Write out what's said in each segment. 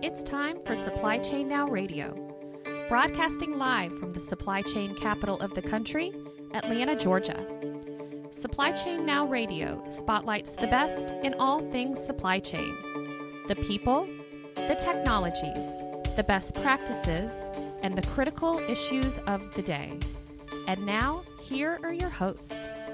It's time for Supply Chain Now Radio, broadcasting live from the supply chain capital of the country, Atlanta, Georgia. Supply Chain Now Radio spotlights the best in all things supply chain. The people, the technologies, the best practices, and the critical issues of the day. And now, here are your hosts.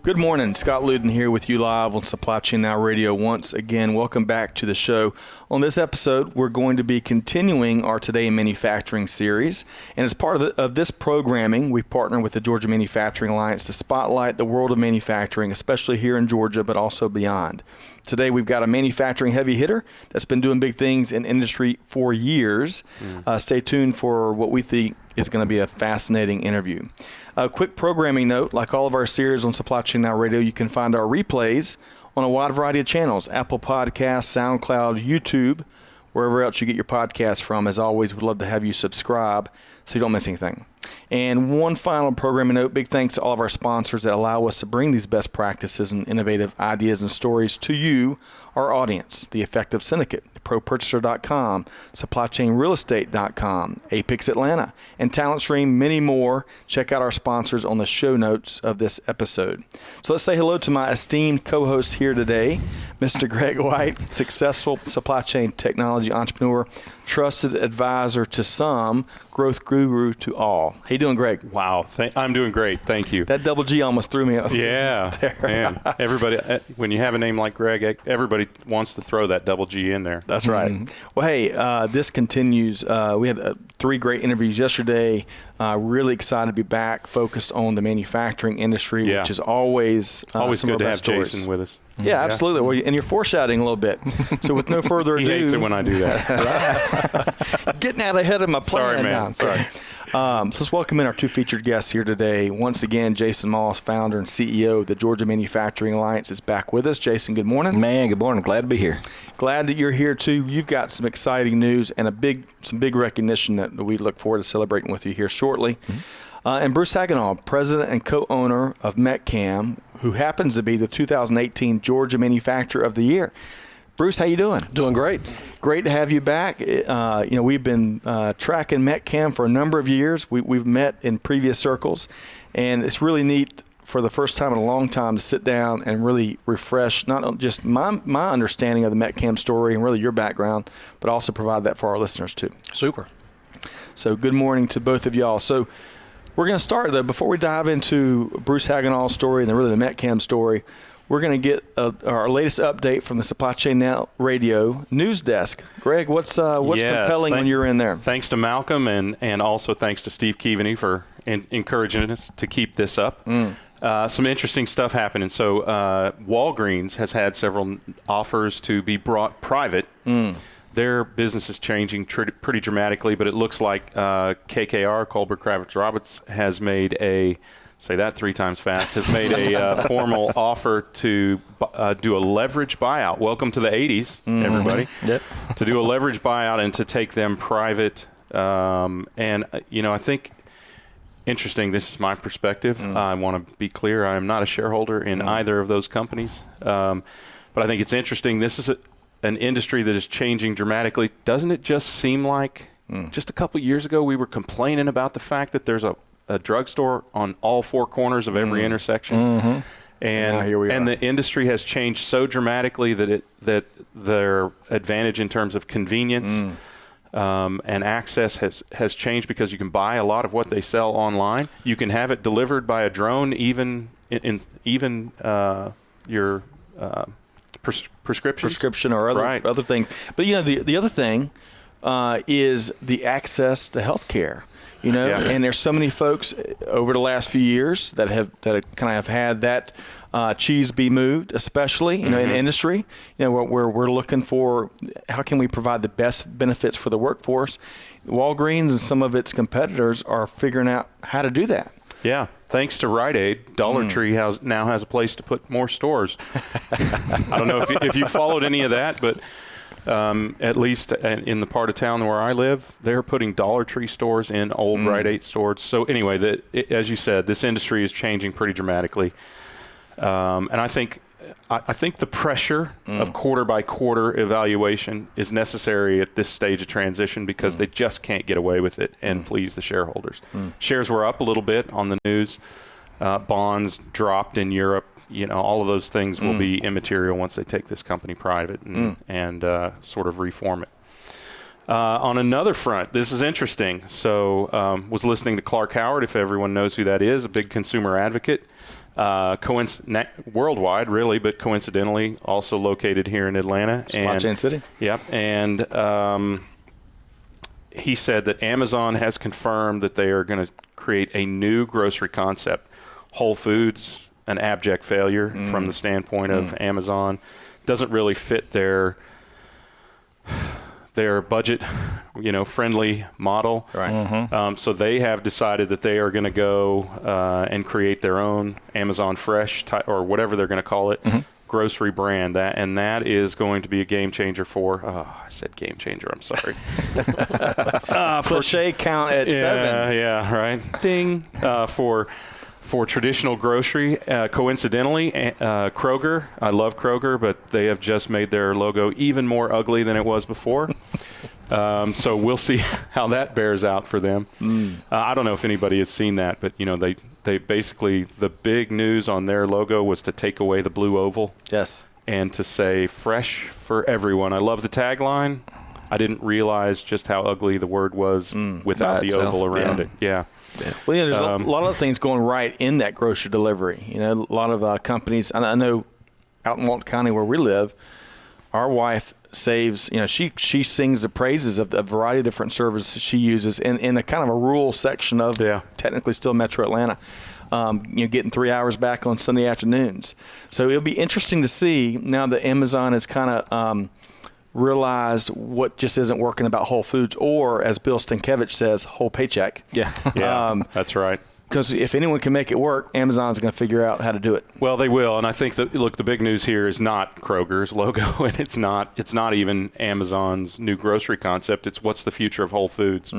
Good morning. Scott Luden here with you live on Supply Chain Now Radio once again. Welcome back to the show. On this episode, we're going to be continuing our Today in Manufacturing series. And as part of this programming, we partner with the Georgia Manufacturing Alliance to spotlight the world of manufacturing, especially here in Georgia, but also beyond. Today, we've got a manufacturing heavy hitter that's been doing big things in industry for years. Stay tuned for what we think is going to be a fascinating interview. A quick programming note, like all of our series on Supply Chain Now Radio, you can find our replays on a wide variety of channels, Apple Podcasts, SoundCloud, YouTube, wherever else you get your podcasts from. As always, we'd love to have you subscribe so you don't miss anything. And one final programming note, big thanks to all of our sponsors that allow us to bring these best practices and innovative ideas and stories to you, our audience. The Effective Syndicate, ProPurchaser.com, SupplyChainRealEstate.com, APICS Atlanta, and TalentStream, many more. Check out our sponsors on the show notes of this episode. So let's say hello to my esteemed co-host here today, Mr. Greg White, successful supply chain technology entrepreneur, trusted advisor to some, growth guru to all. How you doing, Greg? Wow, I'm doing great. Thank you. That double G almost threw me off. Yeah, man. Everybody, when you have a name like Greg, everybody wants to throw that double G in there. That's right. Mm-hmm. Well, hey, this continues. We had 3 great interviews yesterday. Really excited to be back, focused on the manufacturing industry, which is always good to have stories. Jason with us. Yeah, absolutely. Well, and you're foreshadowing a little bit. So with no further ado. He hates it when I do that. Getting out ahead of my plan. Sorry, man. Now. Sorry. So let's welcome in our 2 featured guests here today. Once again, Jason Maas, founder and CEO of the Georgia Manufacturing Alliance, is back with us. Jason, good morning. Man, good morning. Glad to be here. Glad that you're here, too. You've got some exciting news and some big recognition that we look forward to celebrating with you here shortly. Mm-hmm. And Bruce Hagenau, president and co-owner of Metcam, who happens to be the 2018 Georgia Manufacturer of the Year. Bruce, how you doing? Doing great. Great to have you back. We've been tracking Metcam for a number of years. We've met in previous circles, and it's really neat for the first time in a long time to sit down and really refresh not just my understanding of the Metcam story and really your background, but also provide that for our listeners too. Super. So good morning to both of y'all. So we're going to start, though, before we dive into Bruce Hagenau's story and really the Metcam story, we're going to get our latest update from the Supply Chain Now Radio news desk. Greg, what's compelling when you're in there? Thanks to Malcolm and also thanks to Steve Keaveney for encouraging us to keep this up. Some interesting stuff happening. So Walgreens has had several offers to be brought private. Their business is changing pretty dramatically, but it looks like KKR, Colbert Kravitz Roberts, has made say that 3 times fast, has made a formal offer to do a leverage buyout. Welcome to the 80s, everybody. Yep. To do a leverage buyout and to take them private. I think, interesting, this is my perspective. I want to be clear, I am not a shareholder in either of those companies. But I think it's interesting. This is an industry that is changing dramatically. Doesn't it just seem like just a couple of years ago we were complaining about the fact that there's a drugstore on all 4 corners of every intersection? And here we are. And the industry has changed so dramatically that their advantage in terms of convenience and access has changed, because you can buy a lot of what they sell online. You can have it delivered by a drone, even your prescription or other things. But the other thing is the access to health care. And there's so many folks over the last few years that have had that cheese be moved, especially in industry. Where we're looking for how can we provide the best benefits for the workforce. Walgreens and some of its competitors are figuring out how to do that. Yeah, thanks to Rite Aid, Dollar Tree now has a place to put more stores. I don't know if you followed any of that, but At least in the part of town where I live, they're putting Dollar Tree stores in old Rite Aid stores. So anyway, as you said, this industry is changing pretty dramatically. And I think the pressure of quarter by quarter evaluation is necessary at this stage of transition because they just can't get away with it and please the shareholders. Shares were up a little bit on the news. Bonds dropped in Europe. All of those things will be immaterial once they take this company private and sort of reform it. On another front, this is interesting. So was listening to Clark Howard, if everyone knows who that is, a big consumer advocate. Worldwide, really, but coincidentally also located here in Atlanta. Supply Chain City. Yep. And he said that Amazon has confirmed that they are going to create a new grocery concept. Whole Foods, an abject failure from the standpoint of Amazon. Doesn't really fit their budget, friendly model. Right. So they have decided that they are going to go and create their own Amazon Fresh or whatever they're going to call it, grocery brand. That is going to be a game changer for. I said game changer. I'm sorry. Cliche count at 7. Yeah. Right. Ding. For traditional grocery, coincidentally, Kroger, I love Kroger, but they have just made their logo even more ugly than it was before. So we'll see how that bears out for them. I don't know if anybody has seen that, but they basically, the big news on their logo was to take away the blue oval. Yes. And to say fresh for everyone. I love the tagline. I didn't realize just how ugly the word was without the oval around it. Yeah. Well, there's a lot of things going right in that grocery delivery. A lot of companies. I know out in Walton County where we live, our wife saves. She sings the praises of the variety of different services she uses in a kind of a rural section of technically still Metro Atlanta. Getting 3 hours back on Sunday afternoons. So it'll be interesting to see now that Amazon has kind of realized what just isn't working about Whole Foods, or as Bill Stankiewicz says, whole paycheck. Yeah, that's right. Because if anyone can make it work, Amazon's going to figure out how to do it. Well, they will, and I think that the big news here is not Kroger's logo, and it's not even Amazon's new grocery concept. It's what's the future of Whole Foods.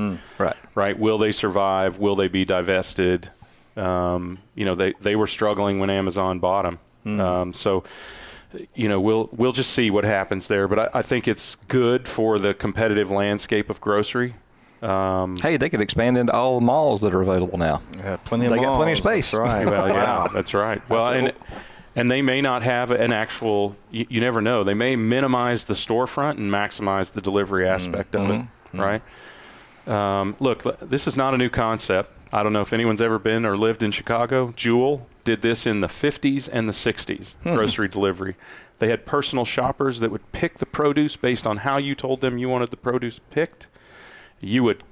Right. Will they survive? Will they be divested? They were struggling when Amazon bought them. So. We'll just see what happens there, but I think it's good for the competitive landscape of grocery. Hey, they could expand into all the malls that are available now. Yeah, plenty of malls. They got plenty of space. That's right. Well, yeah, that's right. Well, and they may not have an actual. You never know. They may minimize the storefront and maximize the delivery aspect of it. Right. Look, this is not a new concept. I don't know if anyone's ever been or lived in Chicago. Jewel did this in the 50s and the 60s, grocery delivery. They had personal shoppers that would pick the produce based on how you told them you wanted the produce picked. You would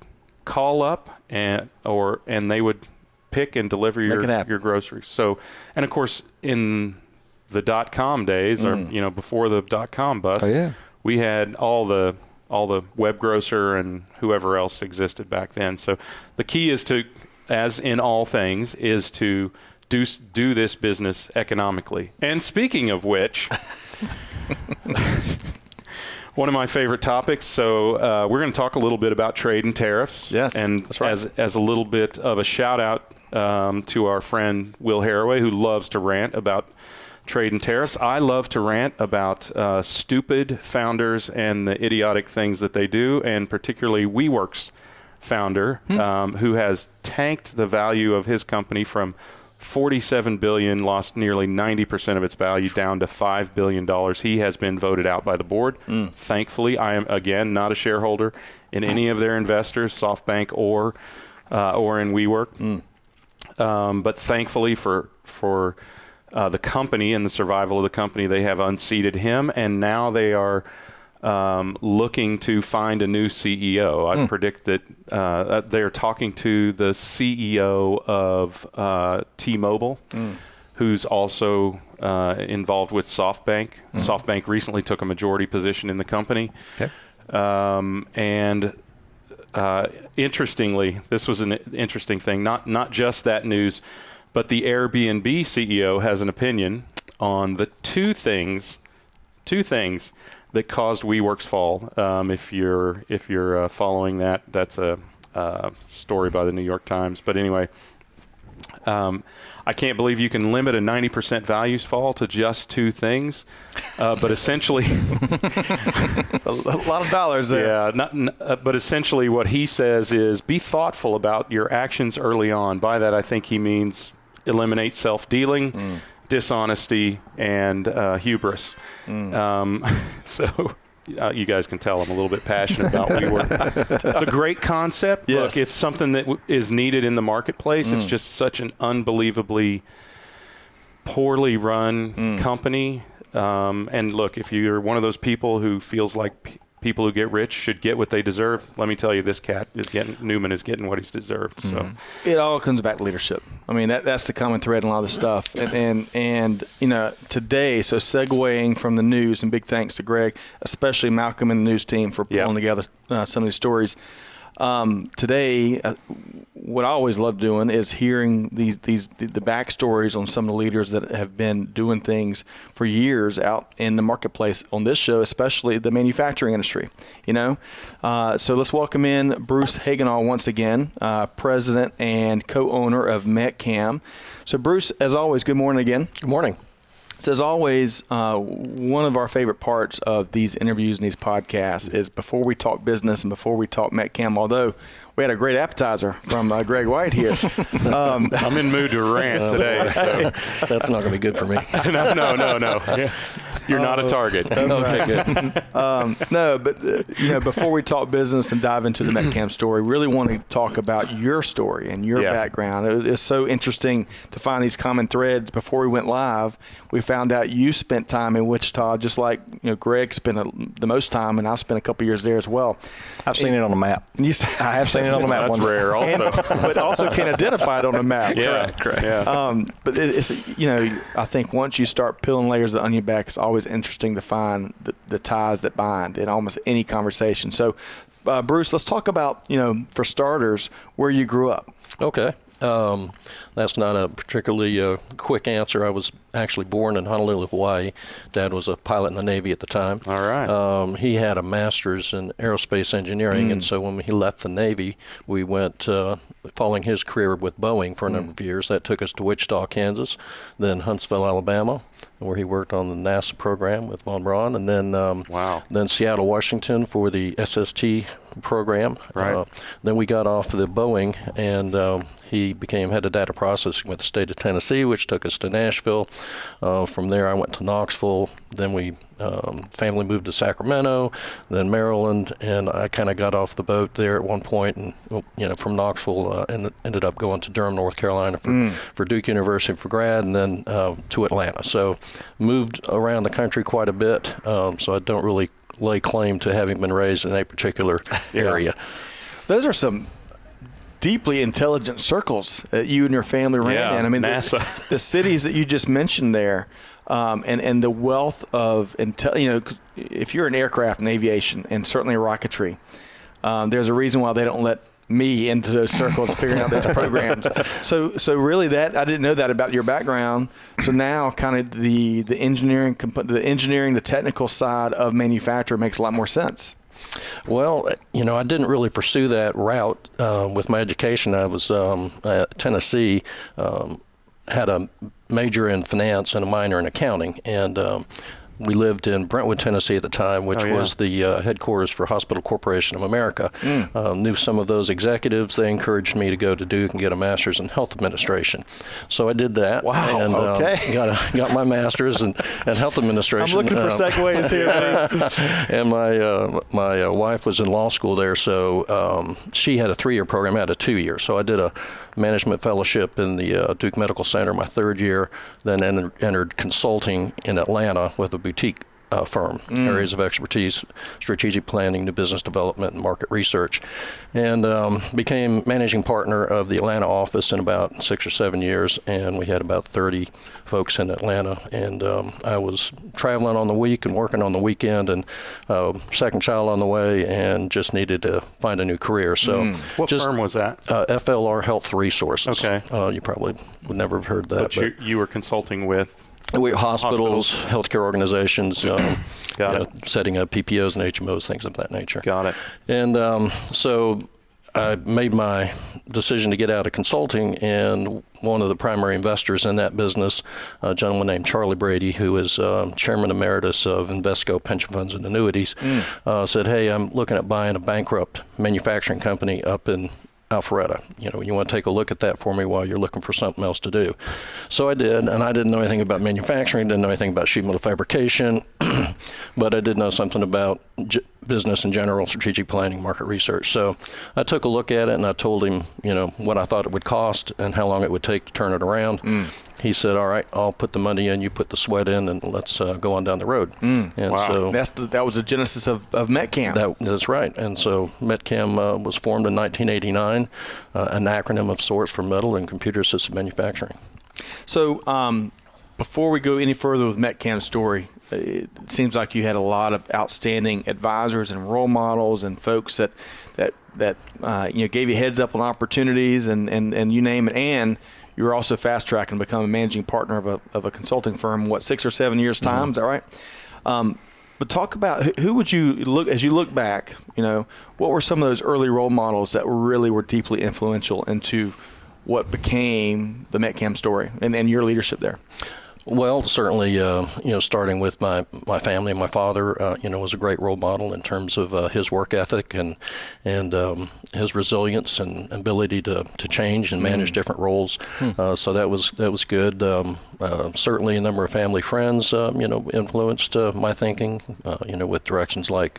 call up and they would pick and deliver your groceries. So, and of course, in the .com days, or before the .com bust, we had all the web grocer and whoever else existed back then. So the key is to, as in all things, is to do this business economically. And speaking of which, one of my favorite topics. So we're going to talk a little bit about trade and tariffs. Yes, and that's right. as a little bit of a shout out to our friend Will Haraway, who loves to rant about trade and tariffs. I love to rant about stupid founders and the idiotic things that they do, and particularly WeWork's founder, who has tanked the value of his company from $47 billion, lost nearly 90% of its value, down to $5 billion. He has been voted out by the board. Thankfully, I am, again, not a shareholder in any of their investors, SoftBank or in WeWork. But thankfully for the company and the survival of the company, they have unseated him, and now they are looking to find a new CEO. I predict that they're talking to the CEO of T-Mobile, who's also involved with SoftBank. SoftBank recently took a majority position in the company. Okay. And interestingly, this was an interesting thing, not just that news, but the Airbnb CEO has an opinion on the two things two things that caused WeWork's fall. If you're following that, that's a story by the New York Times. But anyway, I can't believe you can limit a 90% value fall to just two things. But essentially, it's a lot of dollars there. Yeah, but essentially what he says is be thoughtful about your actions early on. By that, I think he means eliminate self-dealing, dishonesty, and hubris. So you guys can tell I'm a little bit passionate about WeWork. It's a great concept. Yes. Look, it's something that is needed in the marketplace. It's just such an unbelievably poorly run company. And look, if you're one of those people who feels like people who get rich should get what they deserve, let me tell you, Newman is getting what he's deserved. So it all comes back to leadership. I mean, that's the common thread in a lot of this stuff. And you know, today, so segueing from the news, and big thanks to Greg, especially Malcolm and the news team for pulling together some of these stories. Today, what I always love doing is hearing the backstories on some of the leaders that have been doing things for years out in the marketplace on this show, especially the manufacturing industry, you know. So let's welcome in Bruce Hagenau once again, president and co-owner of Metcam. So Bruce, as always, good morning again. Good morning. So as always, one of our favorite parts of these interviews and these podcasts is before we talk business and before we talk Metcam, although we had a great appetizer from Greg White here. I'm in mood to rant today. So. That's not going to be good for me. No. Yeah. You're not a target. Okay, good. No, but you know, before we talk business and dive into the Metcam story, really want to talk about your story and your background. It's so interesting to find these common threads. Before we went live, we found out you spent time in Wichita, just like Greg spent the most time, and I've spent a couple years there as well. I've seen it on the map. I have seen it on the map. That's rare, also. But also can identify it on the map. Yeah, correct. Yeah. But it's I think once you start peeling layers of the onion back, it's always interesting to find the ties that bind in almost any conversation. So, Bruce, let's talk about for starters where you grew up. Okay. That's not a particularly quick answer. I was actually born in Honolulu, Hawaii. Dad was a pilot in the Navy at the time. All right. He had a master's in aerospace engineering, and so when he left the Navy, we went following his career with Boeing for a number of years. That took us to Wichita, Kansas, then Huntsville, Alabama, where he worked on the NASA program with Von Braun, and then then Seattle, Washington for the SST program. Right. Then we got off the Boeing, and he became head of data processing with the state of Tennessee, which took us to Nashville. From there, I went to Knoxville. Then we family moved to Sacramento, then Maryland, and I kind of got off the boat there at one point, and from Knoxville, ended up going to Durham, North Carolina for Duke University for grad, and then to Atlanta. So moved around the country quite a bit. So I don't really lay claim to having been raised in a particular area. Those are some deeply intelligent circles that you and your family ran in. I mean, NASA. The cities that you just mentioned there, and the wealth of if you're in aircraft and aviation, and certainly rocketry, there's a reason why they don't let me into those circles figuring out those programs. So really I didn't know that about your background. So now kind of the engineering, the technical side of manufacturing makes a lot more sense. Well, I didn't really pursue that route with my education. I was at Tennessee, had a major in finance and a minor in accounting, and we lived in Brentwood, Tennessee at the time, which was the headquarters for Hospital Corporation of America. Knew some of those executives. They encouraged me to go to Duke and get a master's in health administration. So I did that. Wow. And okay. got my master's in health administration. I'm looking for segues here. And my wife was in law school there, so she had a 3-year program. I had a 2-year. So I did a management fellowship in the Duke Medical Center my 3rd year, then entered consulting in Atlanta with a boutique firm, areas of expertise, strategic planning, new business development, and market research, and became managing partner of the Atlanta office in about 6 or 7 years, and we had about 30 folks in Atlanta, and I was traveling on the week and working on the weekend, and second child on the way, and just needed to find a new career. So, what firm was that? FLR Health Resources. Okay. You probably would never have heard that. But you were consulting with? Hospitals, healthcare organizations, setting up PPOs and HMOs, things of that nature. Got it. And so I made my decision to get out of consulting, and one of the primary investors in that business, a gentleman named Charlie Brady, who is chairman emeritus of Invesco Pension Funds and Annuities, said, "Hey, I'm looking at buying a bankrupt manufacturing company up in Alpharetta. You want to take a look at that for me while you're looking for something else to do." So I did, and I didn't know anything about manufacturing, didn't know anything about sheet metal fabrication, but I did know something about business in general, strategic planning, market research. So I took a look at it, and I told him, what I thought it would cost and how long it would take to turn it around. He said, "All right, I'll put the money in, you put the sweat in, and let's go on down the road." And wow. So that was the genesis of Metcam. That's right. And so Metcam was formed in 1989, an acronym of sorts for Metal and Computer Assisted Manufacturing. So before we go any further with Metcam's story, it seems like you had a lot of outstanding advisors and role models and folks that gave you heads up on opportunities and you name it, and you were also fast tracking to become a managing partner of a consulting firm, 6 or 7 years time, is that right? But talk about who would you look, as you look back, what were some of those early role models that were deeply influential into what became the Metcam story and your leadership there? Well, certainly, starting with my family, my father, was a great role model in terms of his work ethic and his resilience and ability to change and manage different roles. So that was good. Certainly, a number of family friends, influenced my thinking, with directions like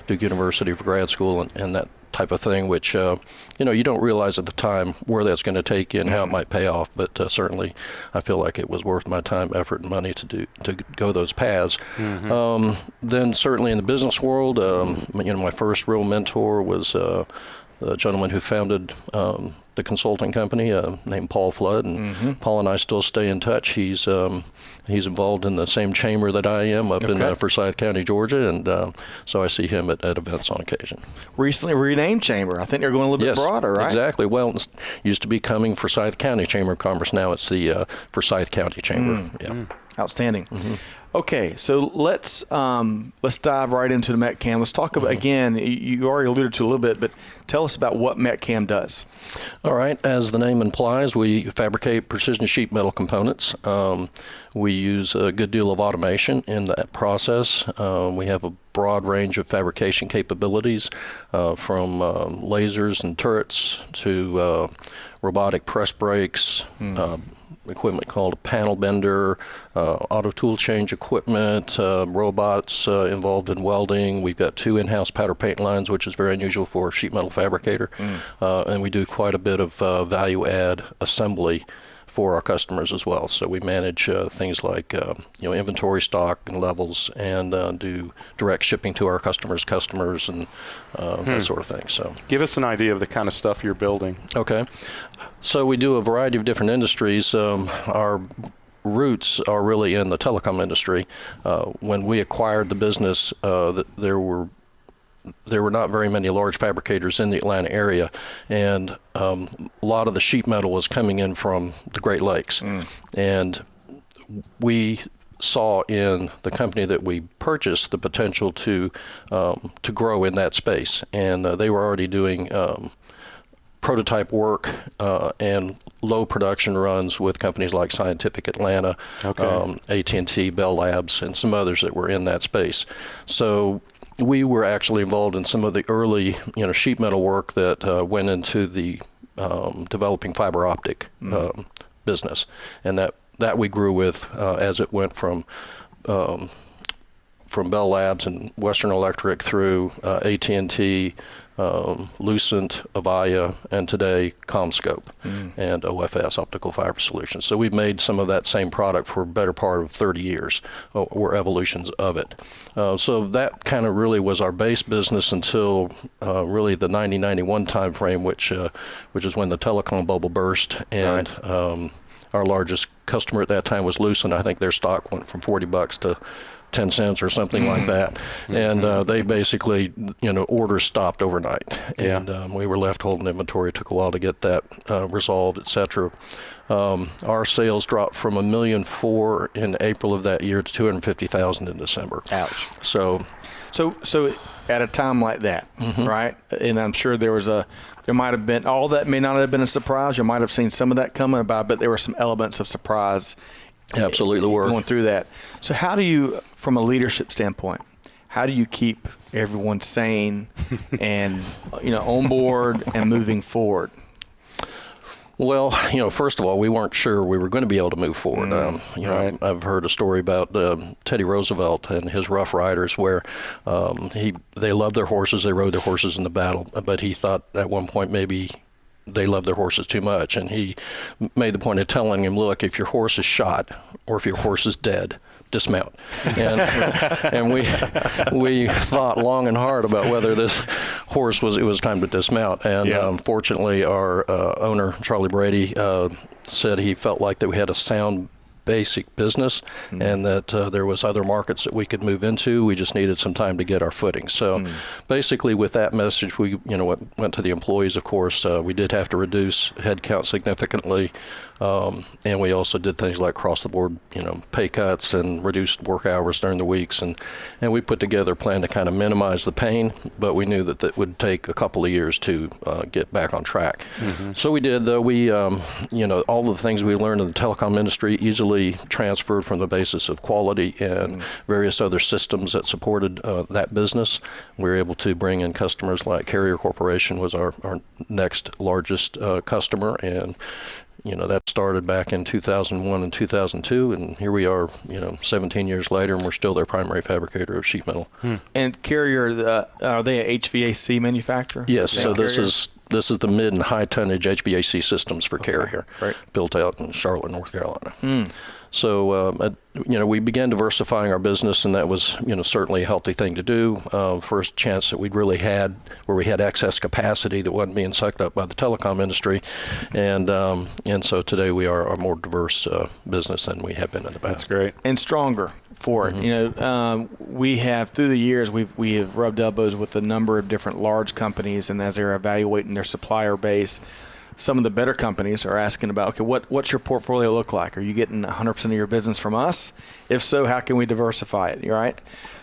Duke University for grad school and that type of thing, which you don't realize at the time where that's going to take you and how it might pay off. But certainly, I feel like it was worth my time, effort, and money to go those paths. Then certainly in the business world, my first real mentor was the gentleman who founded the consulting company named Paul Flood, and Paul and I still stay in touch. He's involved in the same chamber that I am up in Forsyth County, Georgia, and so I see him at events on occasion. Recently renamed chamber. I think they're going a little bit broader, right? Exactly. Well, it used to be Cumming Forsyth County Chamber of Commerce. Now it's the Forsyth County Chamber. Outstanding. Okay, so let's dive right into the Metcam. Let's talk about, again, you already alluded to a little bit, but tell us about what Metcam does. All right. As the name implies, we fabricate precision sheet metal components. We use a good deal of automation in that process. We have a broad range of fabrication capabilities, from lasers and turrets to robotic press brakes, equipment called a panel bender, auto tool change equipment, robots involved in welding. We've got 2 in-house powder paint lines, which is very unusual for a sheet metal fabricator. And we do quite a bit of value add assembly for our customers as well. So we manage things like inventory, stock, and levels, and do direct shipping to our customers, and that sort of thing. So give us an idea of the kind of stuff you're building. Okay. So we do a variety of different industries. Our roots are really in the telecom industry. When we acquired the business, there were not very many large fabricators in the Atlanta area, and a lot of the sheet metal was coming in from the Great Lakes. And we saw in the company that we purchased the potential to grow in that space, and they were already doing prototype work and low production runs with companies like Scientific Atlanta, AT&T, Bell Labs, and some others that were in that space. So we were actually involved in some of the early, sheet metal work that went into the developing fiber optic business, and that we grew with as it went from Bell Labs and Western Electric through AT&T, Lucent, Avaya, and today CommScope and OFS, Optical Fiber Solutions. So we've made some of that same product for a better part of 30 years, or evolutions of it. So that kind of really was our base business until really the 90-91 time frame, which is when the telecom bubble burst, and our largest customer at that time was Lucent. I think their stock went from $40 to 10 cents or something like that. And they basically, orders stopped overnight. And we were left holding inventory. It took a while to get that resolved, et cetera. Our sales dropped from $1.4 million in April of that year to $250,000 in December. Ouch. So at a time like that, right? And I'm sure there might have been, all that may not have been a surprise. You might have seen some of that coming about, but there were some elements of surprise. Absolutely were. Going through that. So how do you, from a leadership standpoint, how do you keep everyone sane and, on board and moving forward? Well, first of all, we weren't sure we were going to be able to move forward. Right. I've heard a story about Teddy Roosevelt and his Rough Riders, where they loved their horses, they rode their horses in the battle, but he thought at one point maybe they loved their horses too much, and he made the point of telling him, look, if your horse is shot or if your horse is dead, dismount. And we thought long and hard about whether this horse it was time to dismount. And fortunately, our owner, Charlie Brady, said he felt like that we had a sound basic business and that there was other markets that we could move into. We just needed some time to get our footing. So basically with that message, we went to the employees, of course. We did have to reduce headcount significantly. And we also did things like across the board, pay cuts and reduced work hours during the weeks. And we put together a plan to kind of minimize the pain, but we knew that would take a couple of years to get back on track. So we did, though. We, all the things we learned in the telecom industry easily transferred from the basis of quality and various other systems that supported that business. We were able to bring in customers like Carrier Corporation was our next largest customer, and that started back in 2001 and 2002, and here we are, 17 years later, and we're still their primary fabricator of sheet metal. And Carrier, are they a HVAC manufacturer? Yes, so this is the mid and high tonnage HVAC systems for Carrier, built out in Charlotte, North Carolina. So, we began diversifying our business, and that was, certainly a healthy thing to do. First chance that we'd really had where we had excess capacity that wasn't being sucked up by the telecom industry. And so today we are a more diverse business than we have been in the past. That's great. And stronger for it. We have, through the years, we have rubbed elbows with a number of different large companies, and as they're evaluating their supplier base, some of the better companies are asking about, okay, what's your portfolio look like? Are you getting 100% of your business from us? If so, how can we diversify it, right?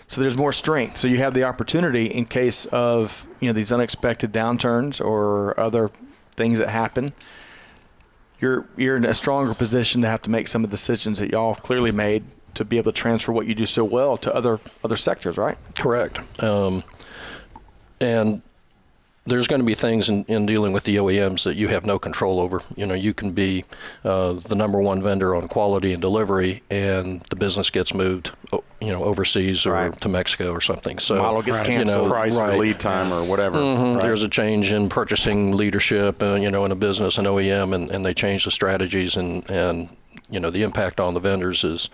So there's more strength. So you have the opportunity in case of, these unexpected downturns or other things that happen. You're in a stronger position to have to make some of the decisions that y'all clearly made to be able to transfer what you do so well to other sectors, right? Correct. And there's going to be things in dealing with the OEMs that you have no control over. You can be the number one vendor on quality and delivery, and the business gets moved, overseas or to Mexico or something. So model gets canceled, price or lead time or whatever. There's a change in purchasing leadership, in a business, an OEM, and they change the strategies, and the impact on the vendors is,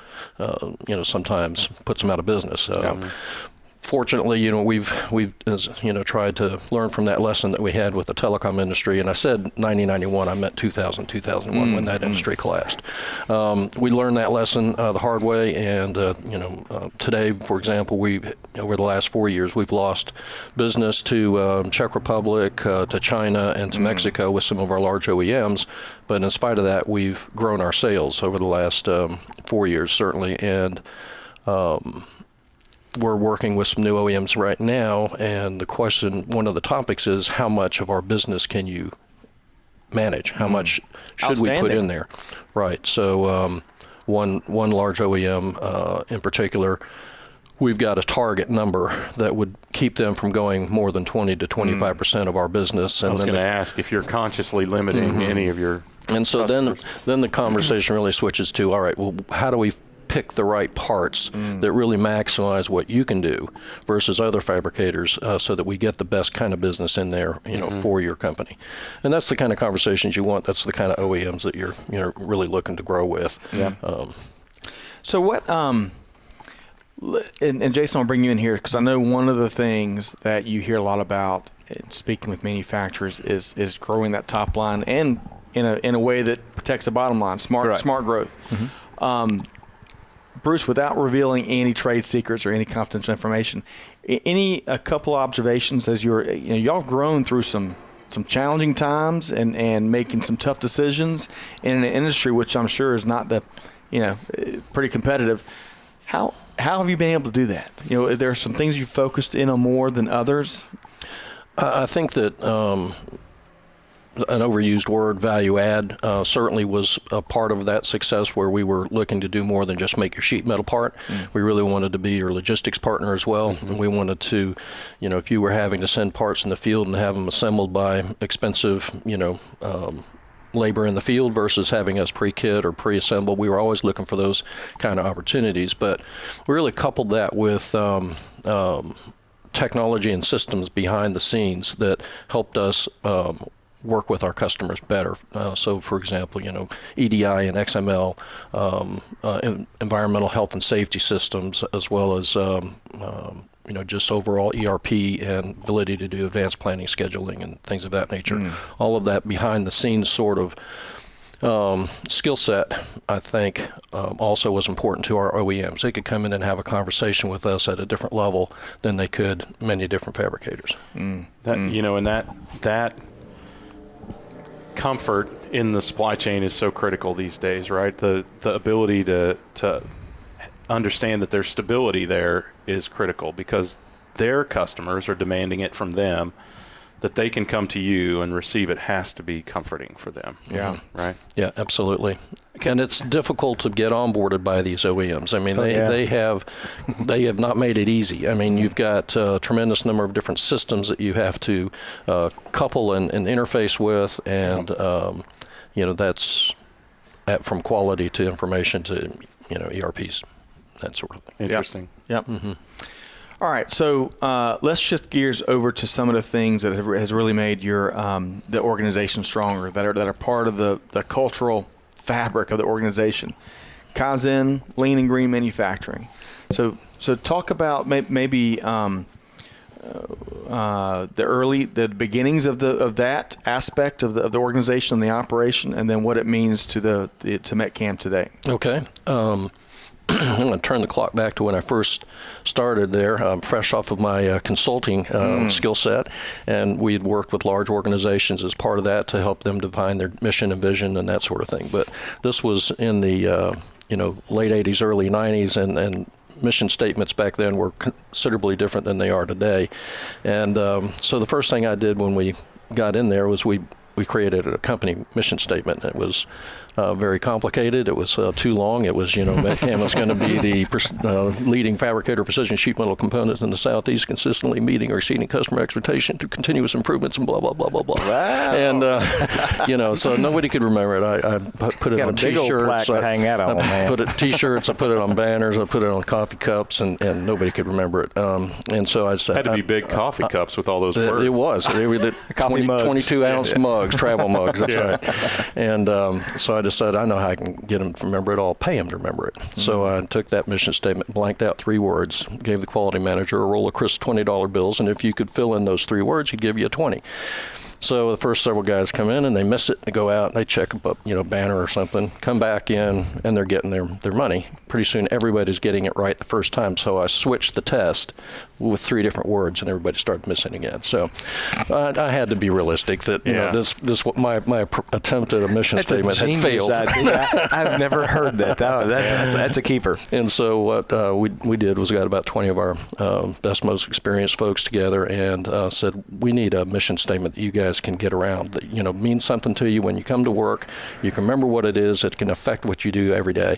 sometimes puts them out of business. Fortunately, we've tried to learn from that lesson that we had with the telecom industry. And I said 1991, I meant 2001 when that industry collapsed. We learned that lesson the hard way, and today, for example, over the last 4 years, we've lost business to Czech Republic, to China, and to Mexico with some of our large OEMs. But in spite of that, we've grown our sales over the last 4 years, certainly, and we're working with some new OEMs right now, and one of the topics is how much of our business can you manage? How much should we put in there? Right. So one large OEM in particular, we've got a target number that would keep them from going more than 20 to 25% of our business. And I was going to ask if you're consciously limiting any of your And so customers. then the conversation really switches to, all right, well, how do we pick the right parts that really maximize what you can do versus other fabricators, so that we get the best kind of business in there, for your company. And that's the kind of conversations you want. That's the kind of OEMs that you're really looking to grow with. Yeah. So what? And Jason, I'll bring you in here because I know one of the things that you hear a lot about in speaking with manufacturers is growing that top line and in a way that protects the bottom line. Smart growth. Bruce, without revealing any trade secrets or any confidential information, a couple observations as y'all have grown through some challenging times and making some tough decisions in an industry which I'm sure is not pretty competitive. How have you been able to do that? There are some things you focused in on more than others. I think that an overused word, value add, certainly was a part of that success, where we were looking to do more than just make your sheet metal part. We really wanted to be your logistics partner as well. And we wanted to, if you were having to send parts in the field and have them assembled by expensive, labor in the field versus having us pre-kit or pre-assemble, we were always looking for those kind of opportunities. But we really coupled that with technology and systems behind the scenes that helped us work with our customers better. So, for example, EDI and XML, environmental health and safety systems, as well as just overall ERP and ability to do advanced planning, scheduling, and things of that nature. All of that behind the scenes sort of skill set, I think, also was important to our OEMs. They could come in and have a conversation with us at a different level than they could many different fabricators. And that comfort in the supply chain is so critical these days, right? The ability to understand that there's stability there is critical, because their customers are demanding it from them. That they can come to you and receive it has to be comforting for them. Yeah. Right? Yeah, absolutely. And it's difficult to get onboarded by these OEMs. I mean, they have not made it easy. I mean, you've got a tremendous number of different systems that you have to couple and interface with, and that's from quality to information to ERPs, that sort of thing. Interesting. Yep. All right, so let's shift gears over to some of the things that has really made your the organization stronger, that are part of the cultural fabric of the organization. Kaizen, lean and green manufacturing. So talk about maybe the beginnings of that aspect of the organization and the operation, and then what it means to Metcam today. Okay. I'm going to turn the clock back to when I first started there, fresh off of my consulting skill set, and we had worked with large organizations as part of that to help them define their mission and vision and that sort of thing. But this was in the late 80s, early 90s, and mission statements back then were considerably different than they are today. And so the first thing I did when we got in there was we created a company mission statement. It was very complicated. It was too long. It was, Metcam was going to be the leading fabricator of precision sheet metal components in the Southeast, consistently meeting or exceeding customer expectation through continuous improvements and blah, blah, blah, blah, blah. Wow. And, so nobody could remember it. I put it on T-shirts. I hang out on, man. Put it T-shirts. I put it on banners. I put it on coffee cups, and nobody could remember it. And so I said, had to be big coffee cups with all those words. It was. They were the 22-ounce mugs, travel mugs. That's right. And so I decided, I know how I can get them to remember it. I'll pay them to remember it. So I took that mission statement, blanked out 3 words, gave the quality manager a roll of crisp $20 bills, and if you could fill in those 3 words, he'd give you a 20. So the first several guys come in and they miss it. They go out and they check up, banner or something, come back in, and they're getting their money. Pretty soon everybody's getting it right the first time. So I switched the test with 3 different words, and everybody started missing again. So I had to be realistic that this my attempt at a mission statement had failed. I've never heard that. That's a keeper. And so what we did was got about 20 of our best, most experienced folks together and said, we need a mission statement that you guys can get around, that means something to you when you come to work. You can remember what it is. It can affect what you do every day.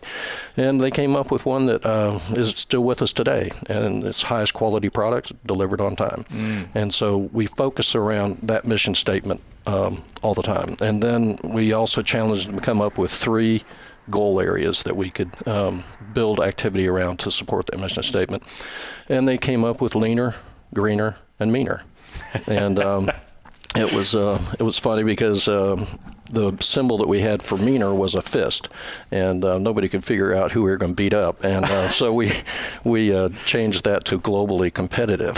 And they came up with one that is still with us today, and it's highest quality products delivered on time. And so we focus around that mission statement all the time. And then we also challenged them to come up with 3 goal areas that we could build activity around to support that mission statement. And they came up with leaner, greener, and meaner. And it was funny because the symbol that we had for meaner was a fist, and nobody could figure out who we were going to beat up. And so we changed that to globally competitive.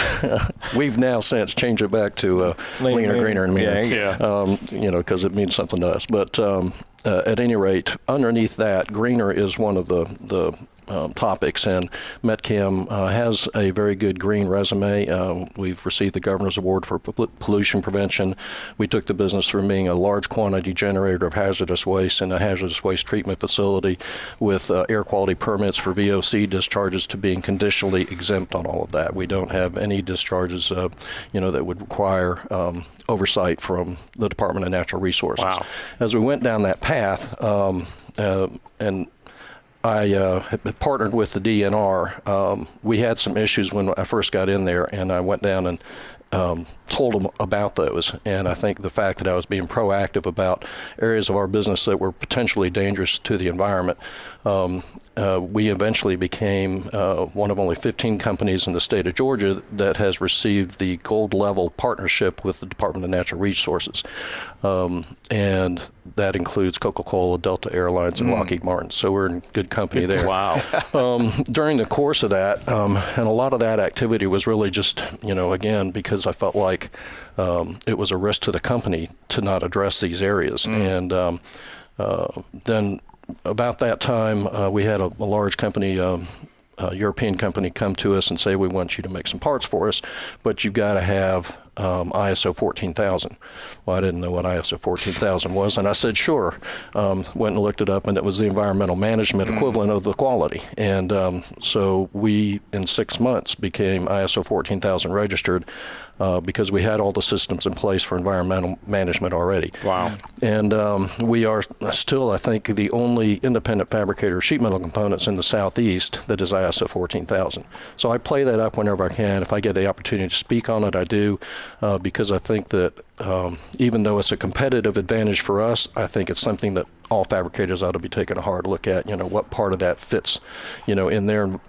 We've now since changed it back to leaner, greener, and meaner. Because it means something to us. But at any rate, underneath that, greener is one of the topics. And Metcam has a very good green resume. We've received the Governor's Award for pollution prevention. We took the business from being a large quantity generator of hazardous waste in a hazardous waste treatment facility with air quality permits for VOC discharges to being conditionally exempt on all of that. We don't have any discharges, that would require oversight from the Department of Natural Resources. Wow. As we went down that path, and I had partnered with the DNR. We had some issues when I first got in there, and I went down and told them about those. And I think the fact that I was being proactive about areas of our business that were potentially dangerous to the environment, we eventually became one of only 15 companies in the state of Georgia that has received the gold level partnership with the Department of Natural Resources. And that includes Coca-Cola, Delta Airlines, and Lockheed Martin. So we're in good company there. Wow. During the course of that, and a lot of that activity was really just, again, because I felt like it was a risk to the company to not address these areas. And then about that time, we had a large company, a European company, come to us and say, we want you to make some parts for us, but you've got to have ISO 14000. Well, I didn't know what ISO 14000 was, and I said, sure. Went and looked it up, and it was the environmental management equivalent of the quality. And so we, in 6 months, became ISO 14000 registered because we had all the systems in place for environmental management already. Wow. And we are still, I think, the only independent fabricator of sheet metal components in the Southeast that is ISO 14000. So I play that up whenever I can. If I get the opportunity to speak on it, I do, because I think that even though it's a competitive advantage for us, I think it's something that all fabricators ought to be taking a hard look at, what part of that fits, in their,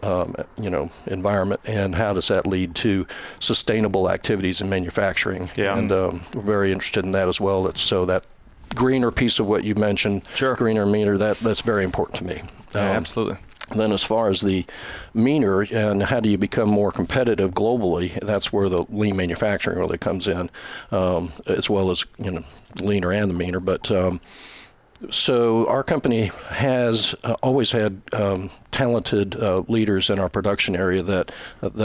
environment, and how does that lead to sustainable activities in manufacturing. Yeah. And we're very interested in that as well. So that greener piece of what you mentioned, Sure. greener, meaner, that's very important to me. Absolutely. Then as far as the meaner and how do you become more competitive globally, that's where the lean manufacturing really comes in, as well as, leaner and the meaner. But so our company has always had talented leaders in our production area that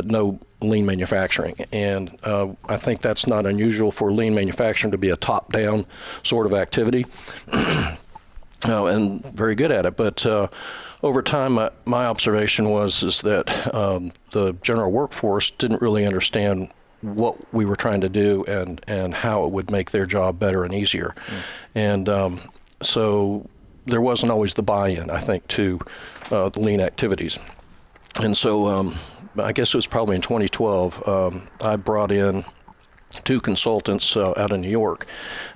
know lean manufacturing. And I think that's not unusual for lean manufacturing to be a top-down sort of activity, and very good at it. But over time, my observation is that the general workforce didn't really understand what we were trying to do and how it would make their job better and easier. And so there wasn't always the buy-in, I think, to the lean activities. And so I guess it was probably in 2012, I brought in 2 consultants out of New York.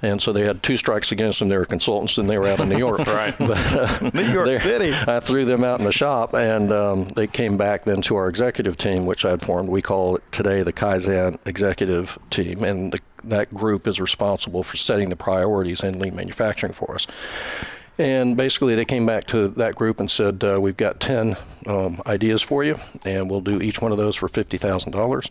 And so they had 2 strikes against them. They were consultants, and they were out of New York. Right. But, New York City. I threw them out in the shop, and they came back then to our executive team, which I'd formed. We call it today the Kaizen Executive Team, and that group is responsible for setting the priorities in lean manufacturing for us. And basically, they came back to that group and said, we've got 10 ideas for you, and we'll do each one of those for $50,000.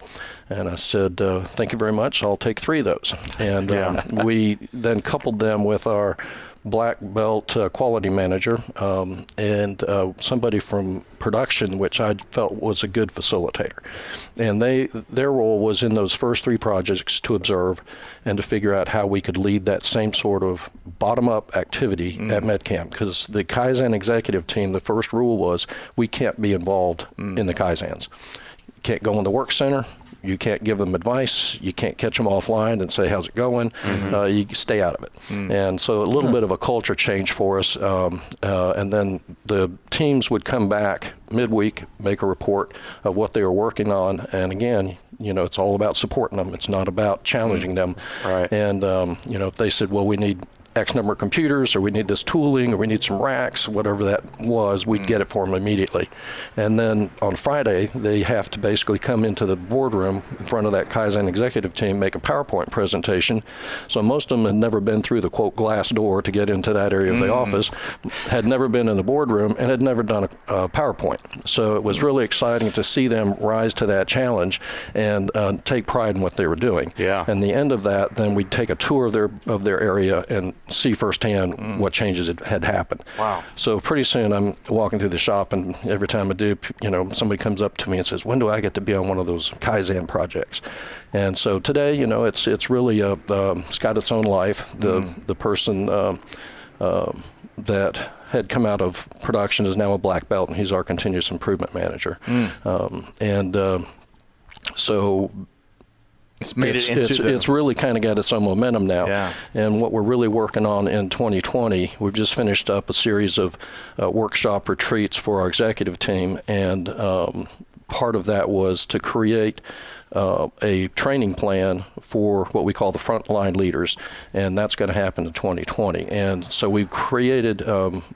And I said, thank you very much. I'll take 3 of those. And we then coupled them with our black belt quality manager and somebody from production, which I felt was a good facilitator. And their role was in those first 3 projects to observe and to figure out how we could lead that same sort of bottom-up activity at Metcam. Because the Kaizen executive team, the first rule was we can't be involved in the Kaizens. You can't go in the work center. You can't give them advice. You can't catch them offline and say, how's it going? You stay out of it. And so a little bit of a culture change for us. And then the teams would come back midweek, make a report of what they were working on. And again, it's all about supporting them. It's not about challenging them. Right. And, if they said, well, we need X number of computers, or we need this tooling, or we need some racks, whatever that was, we'd get it for them immediately. And then on Friday, they have to basically come into the boardroom in front of that Kaizen executive team, make a PowerPoint presentation. So most of them had never been through the, quote, glass door to get into that area of the office, had never been in the boardroom, and had never done a PowerPoint. So it was really exciting to see them rise to that challenge and take pride in what they were doing. Yeah. And the end of that, then we'd take a tour of their area and see firsthand what changes had happened. Wow. So pretty soon I'm walking through the shop, and every time I do, somebody comes up to me and says, when do I get to be on one of those Kaizen projects? And so today, it's really it's got its own life. The person that had come out of production is now a black belt, and he's our continuous improvement manager. So it's really kind of got its own momentum now. Yeah. And what we're really working on in 2020, we've just finished up a series of workshop retreats for our executive team, and part of that was to create a training plan for what we call the frontline leaders, and that's going to happen in 2020. And so we've created,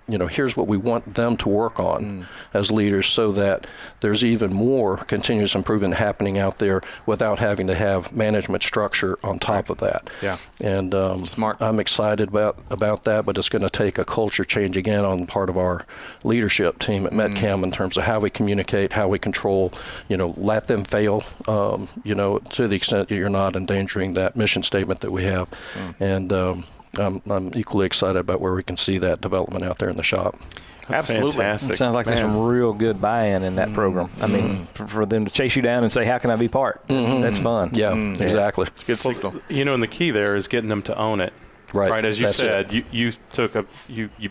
here's what we want them to work on as leaders, so that there's even more continuous improvement happening out there without having to have management structure on top of that. Yeah. And smart. I'm excited about that, but it's going to take a culture change again on part of our leadership team at Metcam in terms of how we communicate, how we control, let them fail, to the extent that you're not endangering that mission statement that we have. And I'm equally excited about where we can see that development out there in the shop. Absolutely. Fantastic. It sounds like there's some real good buy-in in that program. I mean, for them to chase you down and say, how can I be part? That's fun. Yeah, exactly. It's a good signal. And the key there is getting them to own it. Right. As you said, you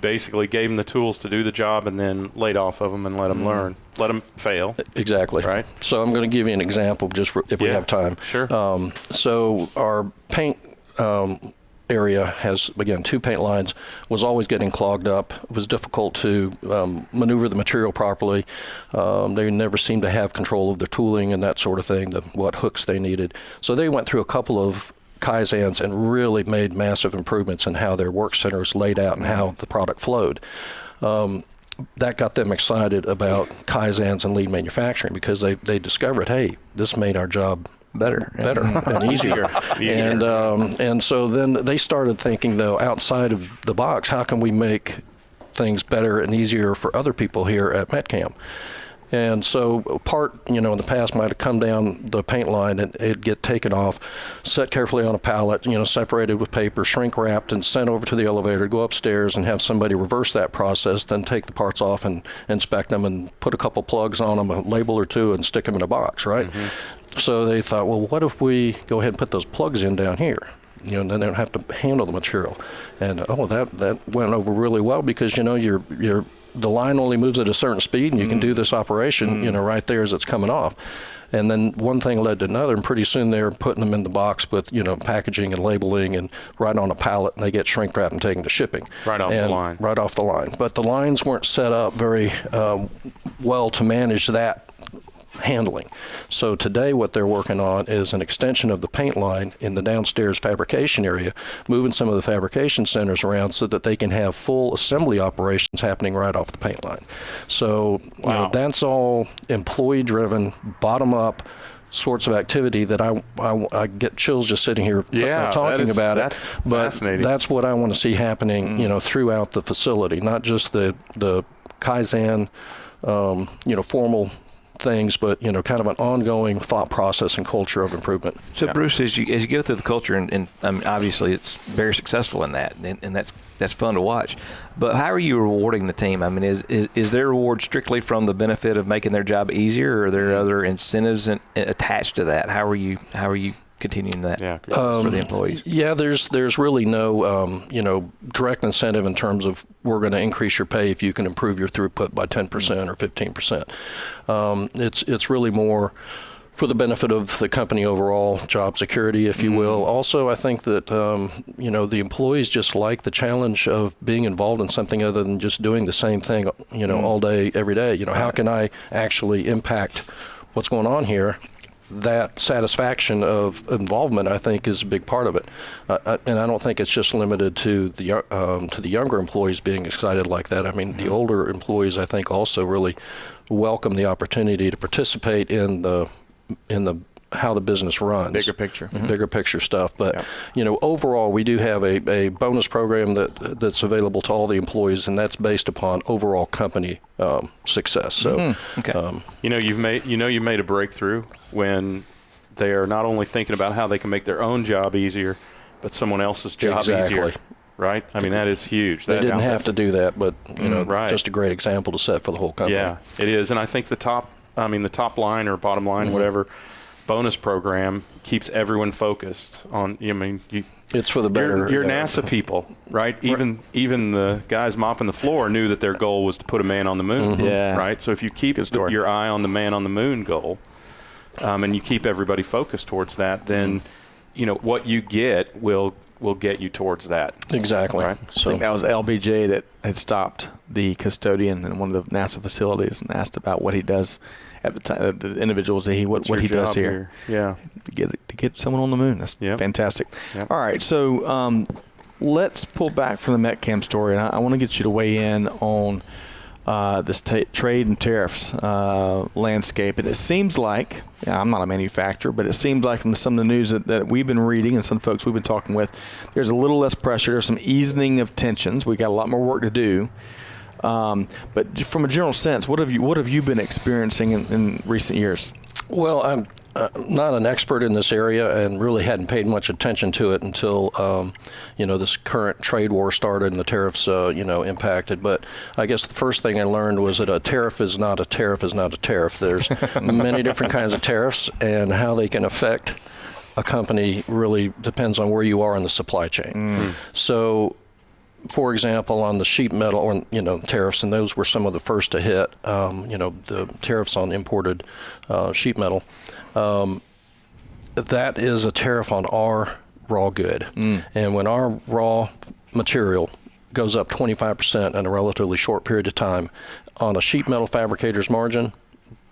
basically gave them the tools to do the job, and then laid off of them and let them learn, let them fail. Exactly. Right. So I'm going to give you an example, just if we have time. Sure. So our paint area has, again, 2 paint lines, was always getting clogged up. It was difficult to maneuver the material properly. They never seemed to have control of their tooling and that sort of thing, what hooks they needed. So they went through a couple of Kaizens and really made massive improvements in how their work center is laid out and how the product flowed. That got them excited about Kaizens and lean manufacturing, because they discovered, hey, this made our job better and easier. And so then they started thinking, though, outside of the box, how can we make things better and easier for other people here at Metcam? And so part, in the past might have come down the paint line and it'd get taken off, set carefully on a pallet, separated with paper, shrink wrapped, and sent over to the elevator, go upstairs and have somebody reverse that process, then take the parts off and inspect them and put a couple plugs on them, a label or two, and stick them in a box, right? So they thought, well, what if we go ahead and put those plugs in down here? And then they don't have to handle the material. And that went over really well, because the line only moves at a certain speed, and you can do this operation, right there as it's coming off. And then one thing led to another, and pretty soon they're putting them in the box with, packaging and labeling, and right on a pallet, and they get shrink wrapped and taken to shipping. Right off the line. But the lines weren't set up very well to manage that handling. So today what they're working on is an extension of the paint line in the downstairs fabrication area, moving some of the fabrication centers around so that they can have full assembly operations happening right off the paint line. So that's all employee driven, bottom up sorts of activity that I get chills just sitting here talking about it. But that's what I want to see happening, throughout the facility, not just the Kaizen, formal things, but kind of an ongoing thought process and culture of improvement. So Bruce, as you go through the culture, and I mean, obviously it's very successful in that, and that's fun to watch. But how are you rewarding the team? I mean, is their reward strictly from the benefit of making their job easier, or are there other incentives attached to that? How are you continuing that for the employees? Yeah, there's really no direct incentive in terms of we're going to increase your pay if you can improve your throughput by 10% or 15%. It's really more for the benefit of the company overall, job security, if you will. Also, I think that the employees just like the challenge of being involved in something other than just doing the same thing all day, every day. How can I actually impact what's going on here? That satisfaction of involvement, I think, is a big part of it, and I don't think it's just limited to the younger employees being excited like that. I mean, the older employees, I think, also really welcome the opportunity to participate in the how the business runs. Bigger picture. Bigger picture stuff. But, overall, we do have a bonus program that's available to all the employees, and that's based upon overall company success. So, you've made a breakthrough when they are not only thinking about how they can make their own job easier, but someone else's job easier. right? I mean, that is huge. They didn't have to do that, but just a great example to set for the whole company. Yeah, it is. And I think the top line or bottom line, whatever, bonus program keeps everyone focused on, it's for the better. You're NASA people, right? Even the guys mopping the floor knew that their goal was to put a man on the moon, right? So if you keep your eye on the man on the moon goal, and you keep everybody focused towards that, then what you get will get you towards that. Exactly. Right? So I think that was LBJ that had stopped the custodian in one of the NASA facilities and asked about what he does at the time. The individuals that what he does here. Yeah. To get someone on the moon. That's fantastic. Yep. All right, so let's pull back from the Metcam story, and I want to get you to weigh in on this trade and tariffs landscape. And it seems like, I'm not a manufacturer, but it seems like from some of the news that we've been reading and some folks we've been talking with, there's a little less pressure. There's some easing of tensions. We got a lot more work to do. But from a general sense, what have you been experiencing in recent years? Well, I'm not an expert in this area and really hadn't paid much attention to it until this current trade war started and the tariffs impacted. But I guess the first thing I learned was that a tariff is not a tariff is not a tariff. There's many different kinds of tariffs, and how they can affect a company really depends on where you are in the supply chain. So, for example, on the sheet metal or tariffs, and those were some of the first to hit, the tariffs on imported sheet metal, that is a tariff on our raw good. And when our raw material goes up 25% in a relatively short period of time on a sheet metal fabricator's margin,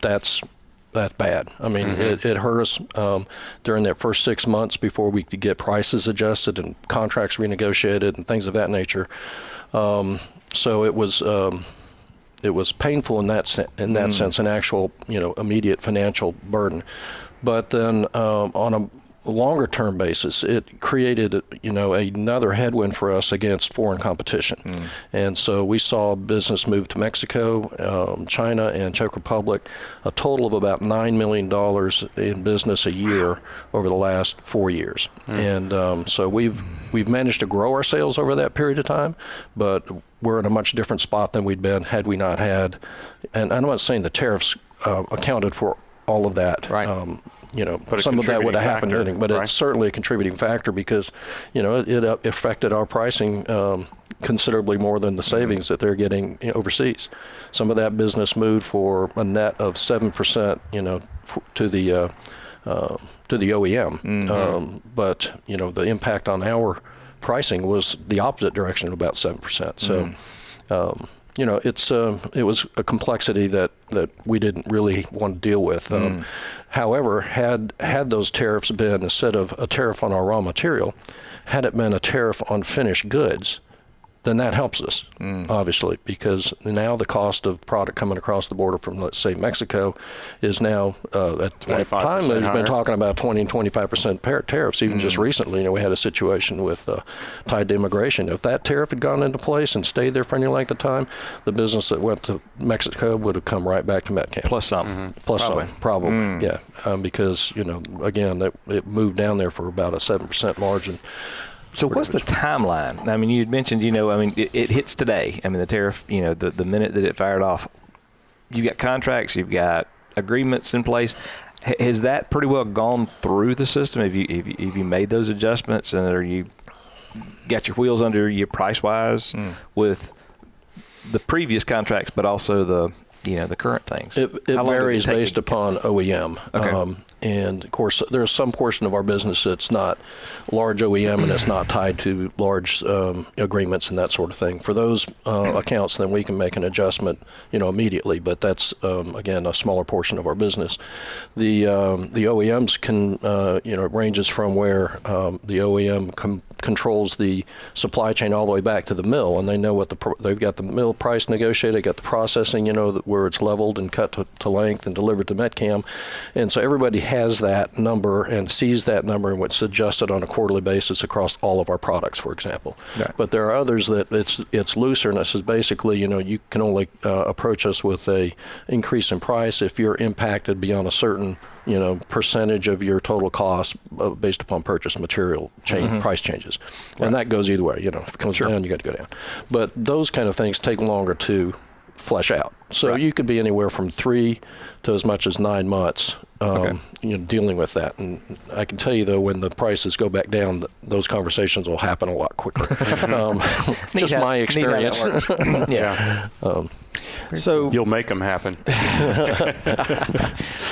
that's bad. I mean, it hurt us during that first 6 months before we could get prices adjusted and contracts renegotiated and things of that nature. So it was painful in that sense, an actual immediate financial burden. But then on a longer term basis, it created another headwind for us against foreign competition. And so we saw business move to Mexico, China, and Czech Republic, a total of about $9 million in business a year over the last 4 years. And so we've managed to grow our sales over that period of time, but we're in a much different spot than we'd been had we not had, and I'm not saying the tariffs accounted for all of that. Right. But some of that would have happened, but right? It's certainly a contributing factor because, it affected our pricing considerably more than the savings that they're getting overseas. Some of that business moved for a net of 7%, to the OEM, but the impact on our pricing was the opposite direction, about 7%. So. It was a complexity that we didn't really want to deal with. However, had those tariffs been, instead of a tariff on our raw material, had it been a tariff on finished goods, then that helps us, obviously, because now the cost of product coming across the border from, let's say, Mexico is now, at that time, there's been talking about 20 and 25% tariffs. Even just recently, we had a situation with tied to immigration. If that tariff had gone into place and stayed there for any length of time, the business that went to Mexico would have come right back to Metcam. Plus some. Plus some, probably, yeah. Because, again, it moved down there for about a 7% margin. So what's the timeline? I mean, you had mentioned, it hits today. I mean, the tariff, the minute that it fired off, you've got contracts, you've got agreements in place. Has that pretty well gone through the system? Have you made those adjustments, and are you got your wheels under you price-wise with the previous contracts, but also the current things? It varies based upon OEM. Okay. And, of course, there's some portion of our business that's not large OEM and it's not tied to large agreements and that sort of thing. For those accounts, then we can make an adjustment, immediately. But that's, again, a smaller portion of our business. The OEMs can, it ranges from where the OEM controls the supply chain all the way back to the mill, and they know what they've got the mill price negotiated, got the processing, where it's leveled and cut to length and delivered to Metcam. And so everybody has that number and sees that number and what's adjusted on a quarterly basis across all of our products, for example. Right. But there are others that it's looser, and this is basically, you can only approach us with a increase in price if you're impacted beyond a certain percentage of your total cost based upon purchase material price changes. And that goes either way. If it comes down, you got to go down. But those kind of things take longer to flesh out. So you could be anywhere from 3 to as much as 9 months dealing with that. And I can tell you, though, when the prices go back down, those conversations will happen a lot quicker. Just my experience. So you'll make them happen.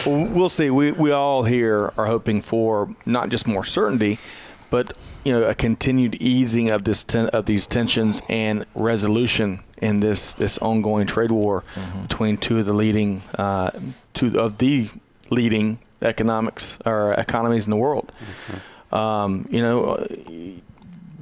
We'll see. We all here are hoping for not just more certainty, but a continued easing of these tensions and resolution in this ongoing trade war between two of the leading economies in the world.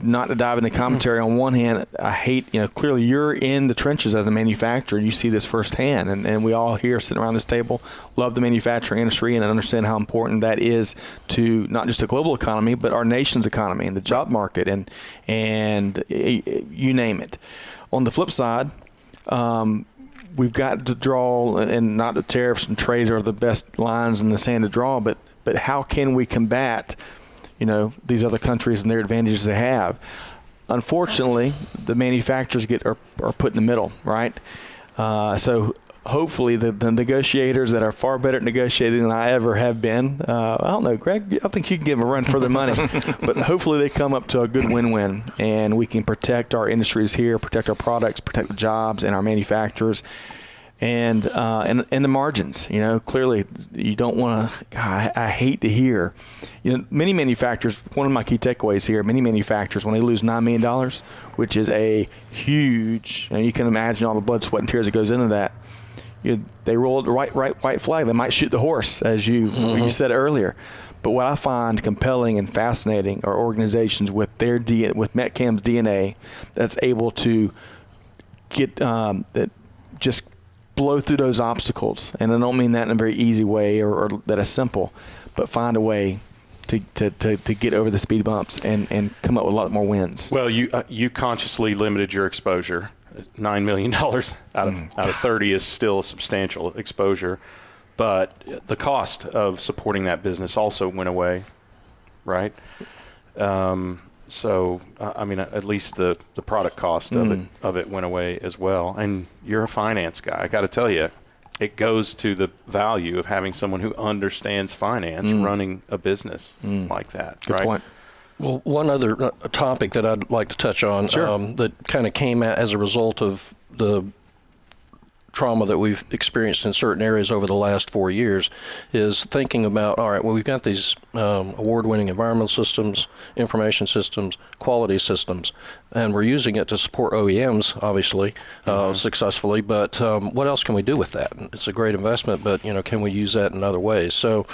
Not to dive into commentary, on one hand, I hate, clearly you're in the trenches as a manufacturer. You see this firsthand. And we all here sitting around this table love the manufacturing industry and understand how important that is to not just the global economy, but our nation's economy and the job market and you name it. On the flip side, we've got to draw, and not the tariffs and trade are the best lines in the sand to draw, but how can we combat these other countries and their advantages they have? Unfortunately, the manufacturers are put in the middle, right? So hopefully the negotiators that are far better at negotiating than I ever have been, I don't know, Greg, I think you can give them a run for their money, but hopefully they come up to a good win-win and we can protect our industries here, protect our products, protect the jobs and our manufacturers. And the margins, clearly you don't want to. God, I hate to hear, many manufacturers. One of my key takeaways here: many manufacturers, when they lose $9 million, which is a huge, you can imagine all the blood, sweat, and tears that goes into that. They roll the white flag. They might shoot the horse, as you said earlier. But what I find compelling and fascinating are organizations with with Metcam's DNA that's able to get that just blow through those obstacles. And I don't mean that in a very easy way or that is simple, but find a way to get over the speed bumps and come up with a lot more wins. Well, you consciously limited your exposure. $9 million out of 30 is still a substantial exposure, but the cost of supporting that business also went away, right? So, at least the product cost of it went away as well. And you're a finance guy. I got to tell you, it goes to the value of having someone who understands finance running a business like that. Good right? point. Well, one other topic that I'd like to touch on that kind of came as a result of the trauma that we've experienced in certain areas over the last 4 years is thinking about, all right, well, we've got these award-winning environmental systems, information systems, quality systems, and we're using it to support OEMs, obviously, successfully, but what else can we do with that? It's a great investment, but, can we use that in other ways? So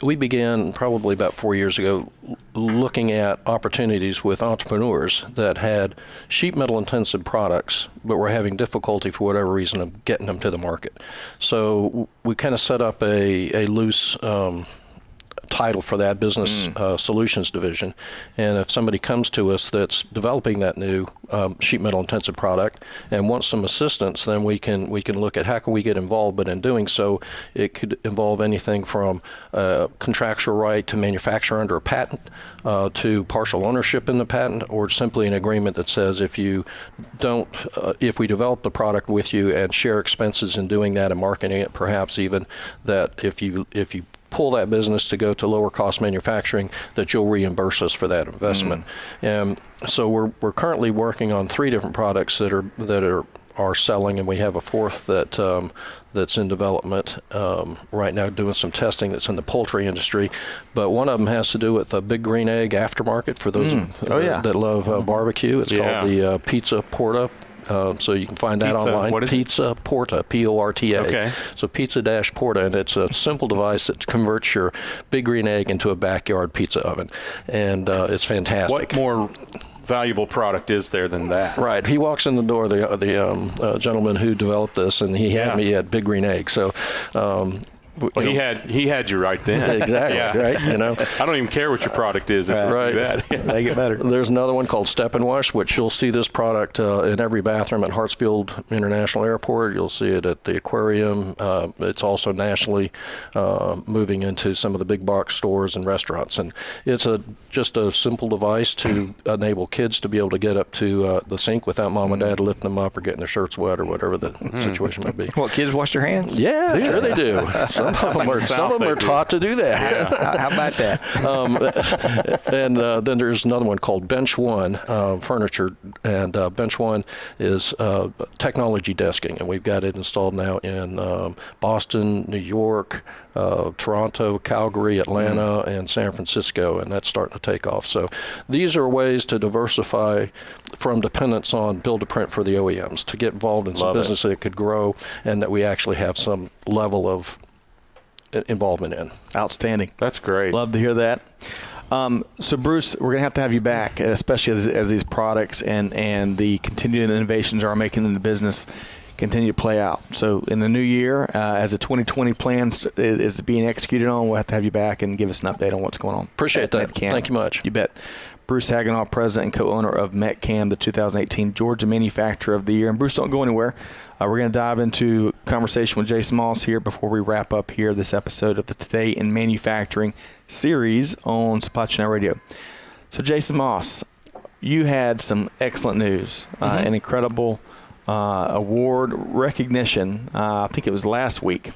we began probably about 4 years ago looking at opportunities with entrepreneurs that had sheet metal intensive products, but were having difficulty for whatever reason of getting them to the market. So we kind of set up a loose title for that, business solutions division. And if somebody comes to us that's developing that new sheet metal intensive product and wants some assistance, then we can look at how can we get involved. But in doing so, it could involve anything from contractual right to manufacture under a patent, to partial ownership in the patent, or simply an agreement that says if we develop the product with you and share expenses in doing that and marketing it, perhaps even that if you pull that business to go to lower cost manufacturing, that you'll reimburse us for that investment. And so we're currently working on 3 different products that are selling, and we have a 4th that's in development right now, doing some testing that's in the poultry industry. But one of them has to do with the Big Green Egg aftermarket for those that love barbecue. It's called the Pizza Porta. So you can find that online. What is Pizza Porta, P-O-R-T-A. Okay. So Pizza-Porta, and it's a simple device that converts your Big Green Egg into a backyard pizza oven, and it's fantastic. What more valuable product is there than that? Right. He walks in the door, the gentleman who developed this, and he had me at Big Green Egg. So Well, he had you right then. Exactly, right? I don't even care what your product is. Right. Make it better. There's another one called Step and Wash, which you'll see this product in every bathroom at Hartsfield International Airport. You'll see it at the aquarium. It's also nationally moving into some of the big box stores and restaurants. And it's just a simple device to enable kids to be able to get up to the sink without mom and dad lifting them up or getting their shirts wet or whatever the situation may be. What, kids wash their hands? Yeah, sure they do. Some of them are taught to do that. Yeah. How about that? And then there's another one called Bench One Furniture, and Bench One is technology desking, and we've got it installed now in Boston, New York, Toronto, Calgary, Atlanta, and San Francisco, and that's starting to take off. So these are ways to diversify from dependence on build-to-print for the OEMs, to get involved in some business that could grow and that we actually have some level of involvement in. Outstanding. That's great. Love to hear that. So, Bruce, we're going to have you back, especially as these products and the continuing innovations are making in the business continue to play out. So, in the new year, as the 2020 plan is being executed on, we'll have to have you back and give us an update on what's going on. Appreciate that. Metcam. Thank you much. You bet. Bruce Hagenau, president and co-owner of Metcam, the 2018 Georgia Manufacturer of the Year. And Bruce, don't go anywhere. We're going to dive into conversation with Jason Maas here before we wrap up here this episode of the Today in Manufacturing series on Supply Chain Now Radio. So, Jason Maas, you had some excellent news, an incredible award recognition. I think it was last week.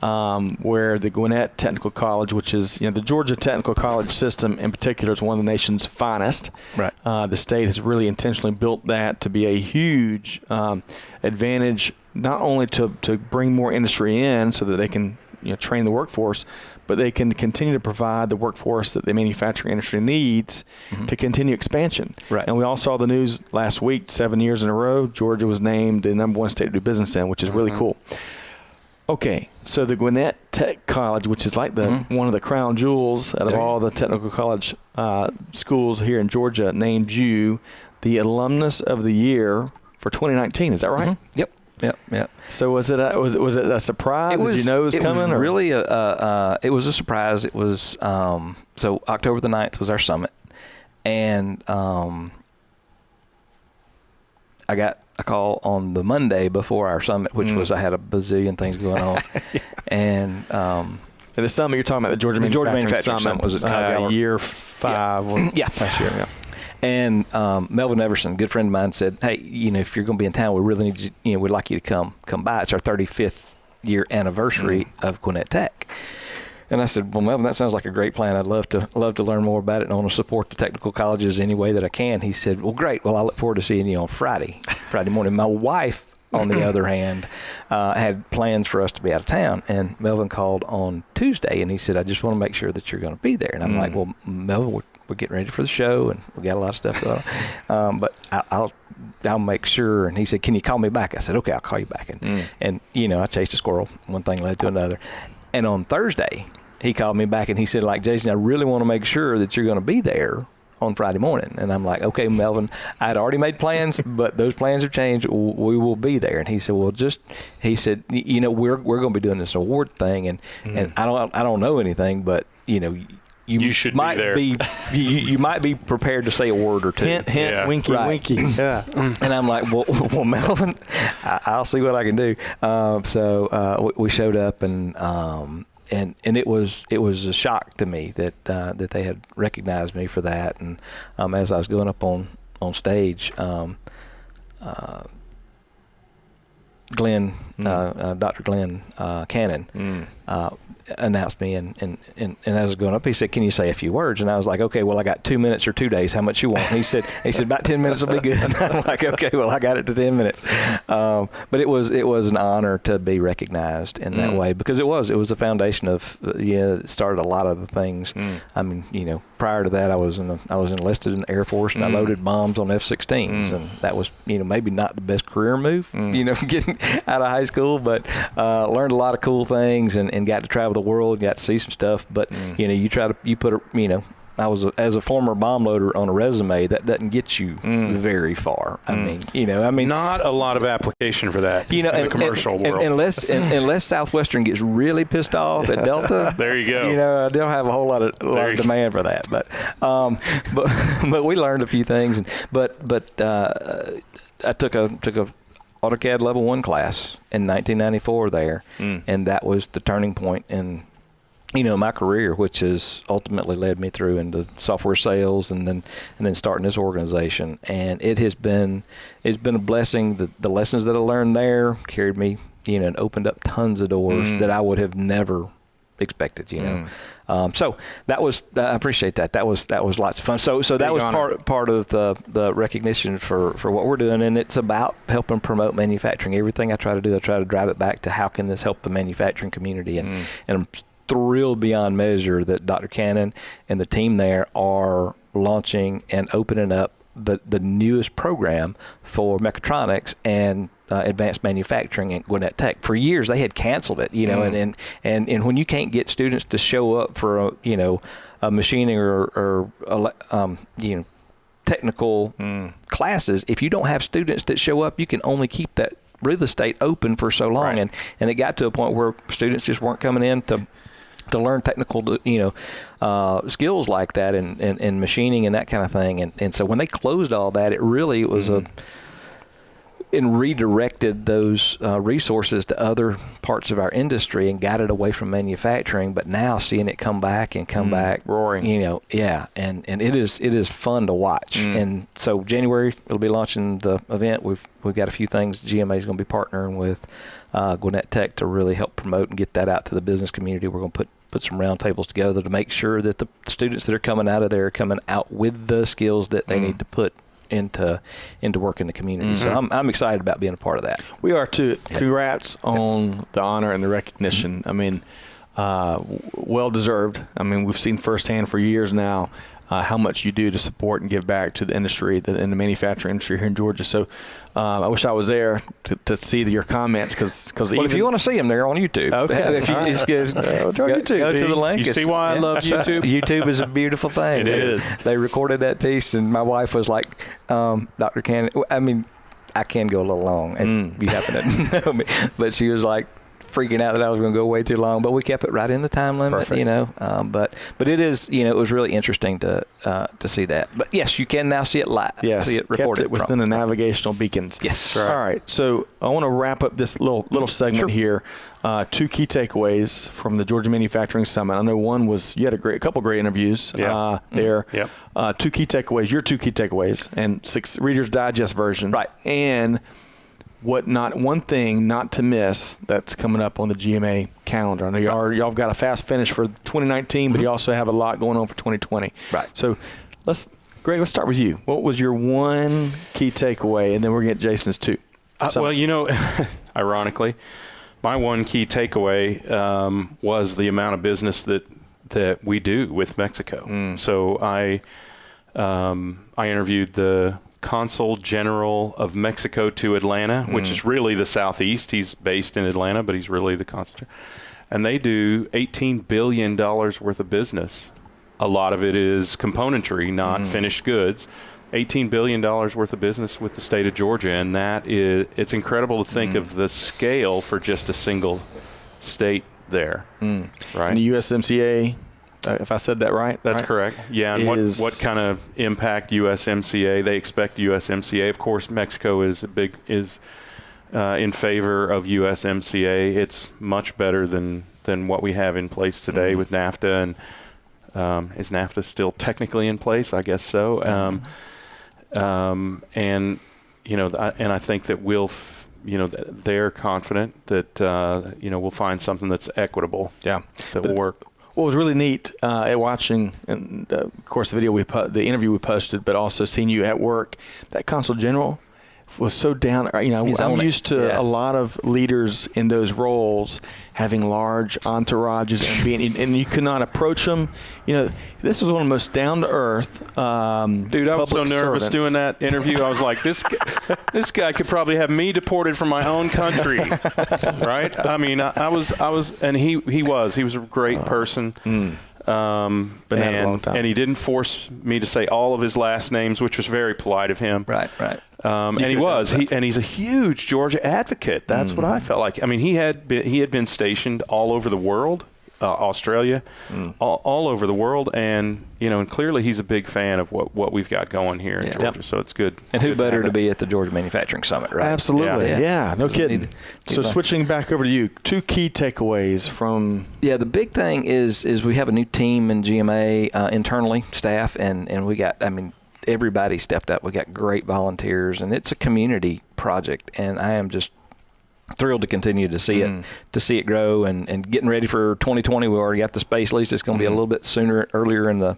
Where the Gwinnett Technical College, which is the Georgia Technical College system in particular, is one of the nation's finest. Right. The state has really intentionally built that to be a huge advantage, not only to bring more industry in so that they can train the workforce, but they can continue to provide the workforce that the manufacturing industry needs to continue expansion. Right. And we all saw the news last week, 7 years in a row, Georgia was named the #1 state to do business in, which is really cool. Okay, so the Gwinnett Tech College, which is like the one of the crown jewels out of all the technical college schools here in Georgia, named you the Alumnus of the Year for 2019. Is that right? Yep. So was it a surprise? Did you know it was coming? It was really it was a surprise. It was so October the 9th was our summit, and I got a call on the Monday before our summit, which was I had a bazillion things going on, and the summit you're talking about, the Georgia Manufacturing Summit was year 5 last year. Yeah. And Melvin Everson, a good friend of mine, said, "Hey, if you're going to be in town, we really need you. We'd like you to come by. It's our 35th year anniversary of Gwinnett Tech." And I said, "Well, Melvin, that sounds like a great plan. I'd love to learn more about it, and I want to support the technical colleges any way that I can." He said, "Well, great. Well, I look forward to seeing you on Friday morning." My wife, on the other hand, had plans for us to be out of town, and Melvin called on Tuesday, and he said, "I just want to make sure that you're going to be there." And I'm like, "Well, Melvin, we're getting ready for the show, and we got a lot of stuff going on, but I'll make sure." And he said, "Can you call me back?" I said, "Okay, I'll call you back." And I chased a squirrel. One thing led to another. And on Thursday, he called me back and he said, "Jason, I really want to make sure that you're going to be there on Friday morning." And I'm like, "Okay, Melvin, I had already made plans, but those plans have changed. We will be there." And he said, "Well, he said, we're going to be doing this award thing, and I don't know anything, but you should might be there. You might be prepared to say a word or two." Hint, winky, winky. Yeah. And I'm like, well, Melvin, I'll see what I can do. So we showed up, and it was a shock to me that they had recognized me for that. And as I was going up on stage, Glenn, Dr. Glenn Cannon, announced me, and as I was going up, he said, "Can you say a few words?" And I was like, "Okay, well, I got 2 minutes or 2 days. How much you want?" And he said about 10 minutes will be good. And I'm like, "Okay, well, I got it to 10 minutes." But it was an honor to be recognized in that way, because it was the foundation of it started a lot of the things. I mean, prior to that, I was enlisted in the Air Force, and I loaded bombs on F-16s, and that was maybe not the best career move, getting out of high school, but learned a lot of cool things and got to travel the world, got to see some stuff. But you put as a former bomb loader on a resume, that doesn't get you very far. I mean, not a lot of application for that. In the commercial world, unless Southwestern gets really pissed off at Delta. There you go. They'll have a whole lot of demand for that. But we learned a few things. But I took a AutoCAD Level 1 class in 1994 there, and that was the turning point in my career, which has ultimately led me through into software sales and then starting this organization. And it's been a blessing. The lessons that I learned there carried me, and opened up tons of doors that I would have never expected, So that was, I appreciate that. That was lots of fun. So that was part of the recognition for what we're doing, and it's about helping promote manufacturing. Everything I try to do, I try to drive it back to how can this help the manufacturing community, and I'm thrilled beyond measure that Dr. Cannon and the team there are launching and opening up the newest program for mechatronics and advanced manufacturing at Gwinnett Tech. For years they had canceled it, and when you can't get students to show up for a machining or technical classes, if you don't have students that show up, you can only keep that real estate open for so long. Right. And it got to a point where students just weren't coming in to learn technical, skills like that and machining and that kind of thing. And so when they closed all that, it really was and redirected those resources to other parts of our industry and got it away from manufacturing. But now seeing it come back roaring, and it is fun to watch. And so January we'll be launching the event. We've got a few things. GMA is going to be partnering with Gwinnett Tech to really help promote and get that out to the business community. We're going to put some roundtables together to make sure that the students that are coming out of there are coming out with the skills that they need to put into work in the community. So I'm excited about being a part of that. We are too. Congrats on the honor and the recognition. I mean, well deserved. I mean, we've seen firsthand for years now how much you do to support and give back to the industry, in the manufacturing industry here in Georgia. So I wish I was there to see your comments, because if you want to see them, they're on YouTube. Okay. If you just go to the link. You see why I love YouTube? YouTube is a beautiful thing. It is. They recorded that piece, and my wife was like, Dr. Cannon, I mean, I can go a little long, if you happen to know me, but she was like, freaking out that I was going to go way too long, but we kept it right in the time limit. Perfect. But it is, it was really interesting to see that. But yes, you can now see it live. Yes, see it reported kept it within the navigational beacons. Yes. Right. All right. So I want to wrap up this little segment here. 2 key takeaways from the Georgia Manufacturing Summit. I know one was you had a couple great interviews there. Yep. 2 key takeaways. Your 2 key takeaways, and 6 Reader's Digest version. Right. And one thing not to miss that's coming up on the GMA calendar. I know y'all got a fast finish for 2019, but you also have a lot going on for 2020. Right. So Greg, let's start with you. What was your 1 key takeaway, and then we're going to get Jason's 2. Well, ironically, my 1 key takeaway was the amount of business that we do with Mexico. So I interviewed the Consul General of Mexico to Atlanta, which is really the Southeast. He's based in Atlanta, but he's really the consul. And they do $18 billion worth of business. A lot of it is componentry, not finished goods. $18 billion worth of business with the state of Georgia, and it's incredible to think of the scale for just a single state there. Right? And the USMCA, if I said that right? That's correct. Yeah, and what kind of impact USMCA? They expect USMCA. Of course, Mexico is in favor of USMCA. It's much better than what we have in place today with NAFTA. And is NAFTA still technically in place? I guess so. And I think that they're confident that we'll find something that's equitable. Yeah, that will work. What was really neat at watching, and of course, the interview we posted, but also seeing you at work, that Consul General was so down. I'm used to a lot of leaders in those roles having large entourages and you could not approach them. This was one of the most down to earth. Dude, I was so nervous doing that interview. I was like, this guy could probably have me deported from my own country, right? I mean, I was, and he was a great person. Been at it a long time. And he didn't force me to say all of his last names, which was very polite of him. Right. And he's a huge Georgia advocate. That's what I felt like. I mean, he had been stationed all over the world, Australia, all over the world, and and clearly he's a big fan of what we've got going here in Georgia. So it's good. And who better to be at the Georgia Manufacturing Summit, right? Absolutely, yeah, no kidding. So switching back over to you, 2 key takeaways from. Yeah, the big thing is we have a new team in GMA internally, staff, and we got. I mean, everybody stepped up. We got great volunteers, and it's a community project, and I am just thrilled to continue to see it grow and getting ready for 2020. We already got the space lease. It's going to be a little bit earlier in the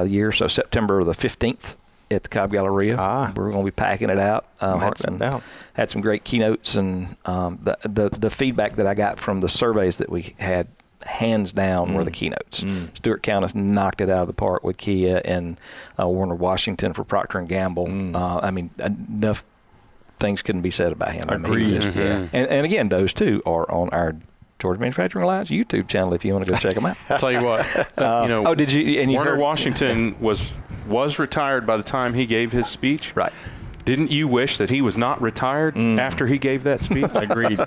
year, so September the 15th at the Cobb Galleria. We're going to be packing it out. Had some great keynotes, and the feedback that I got from the surveys that we had, hands down, were the keynotes. Stuart Countess knocked it out of the park with Kia, and Warner Washington for Procter & Gamble. I mean, enough things couldn't be said about him. Agreed. And again, those two are on our Georgia Manufacturing Alliance YouTube channel if you want to go check them out. I'll tell you what. Did you? And Warner Washington was retired by the time he gave his speech. Right. Didn't you wish that he was not retired after he gave that speech? Agreed.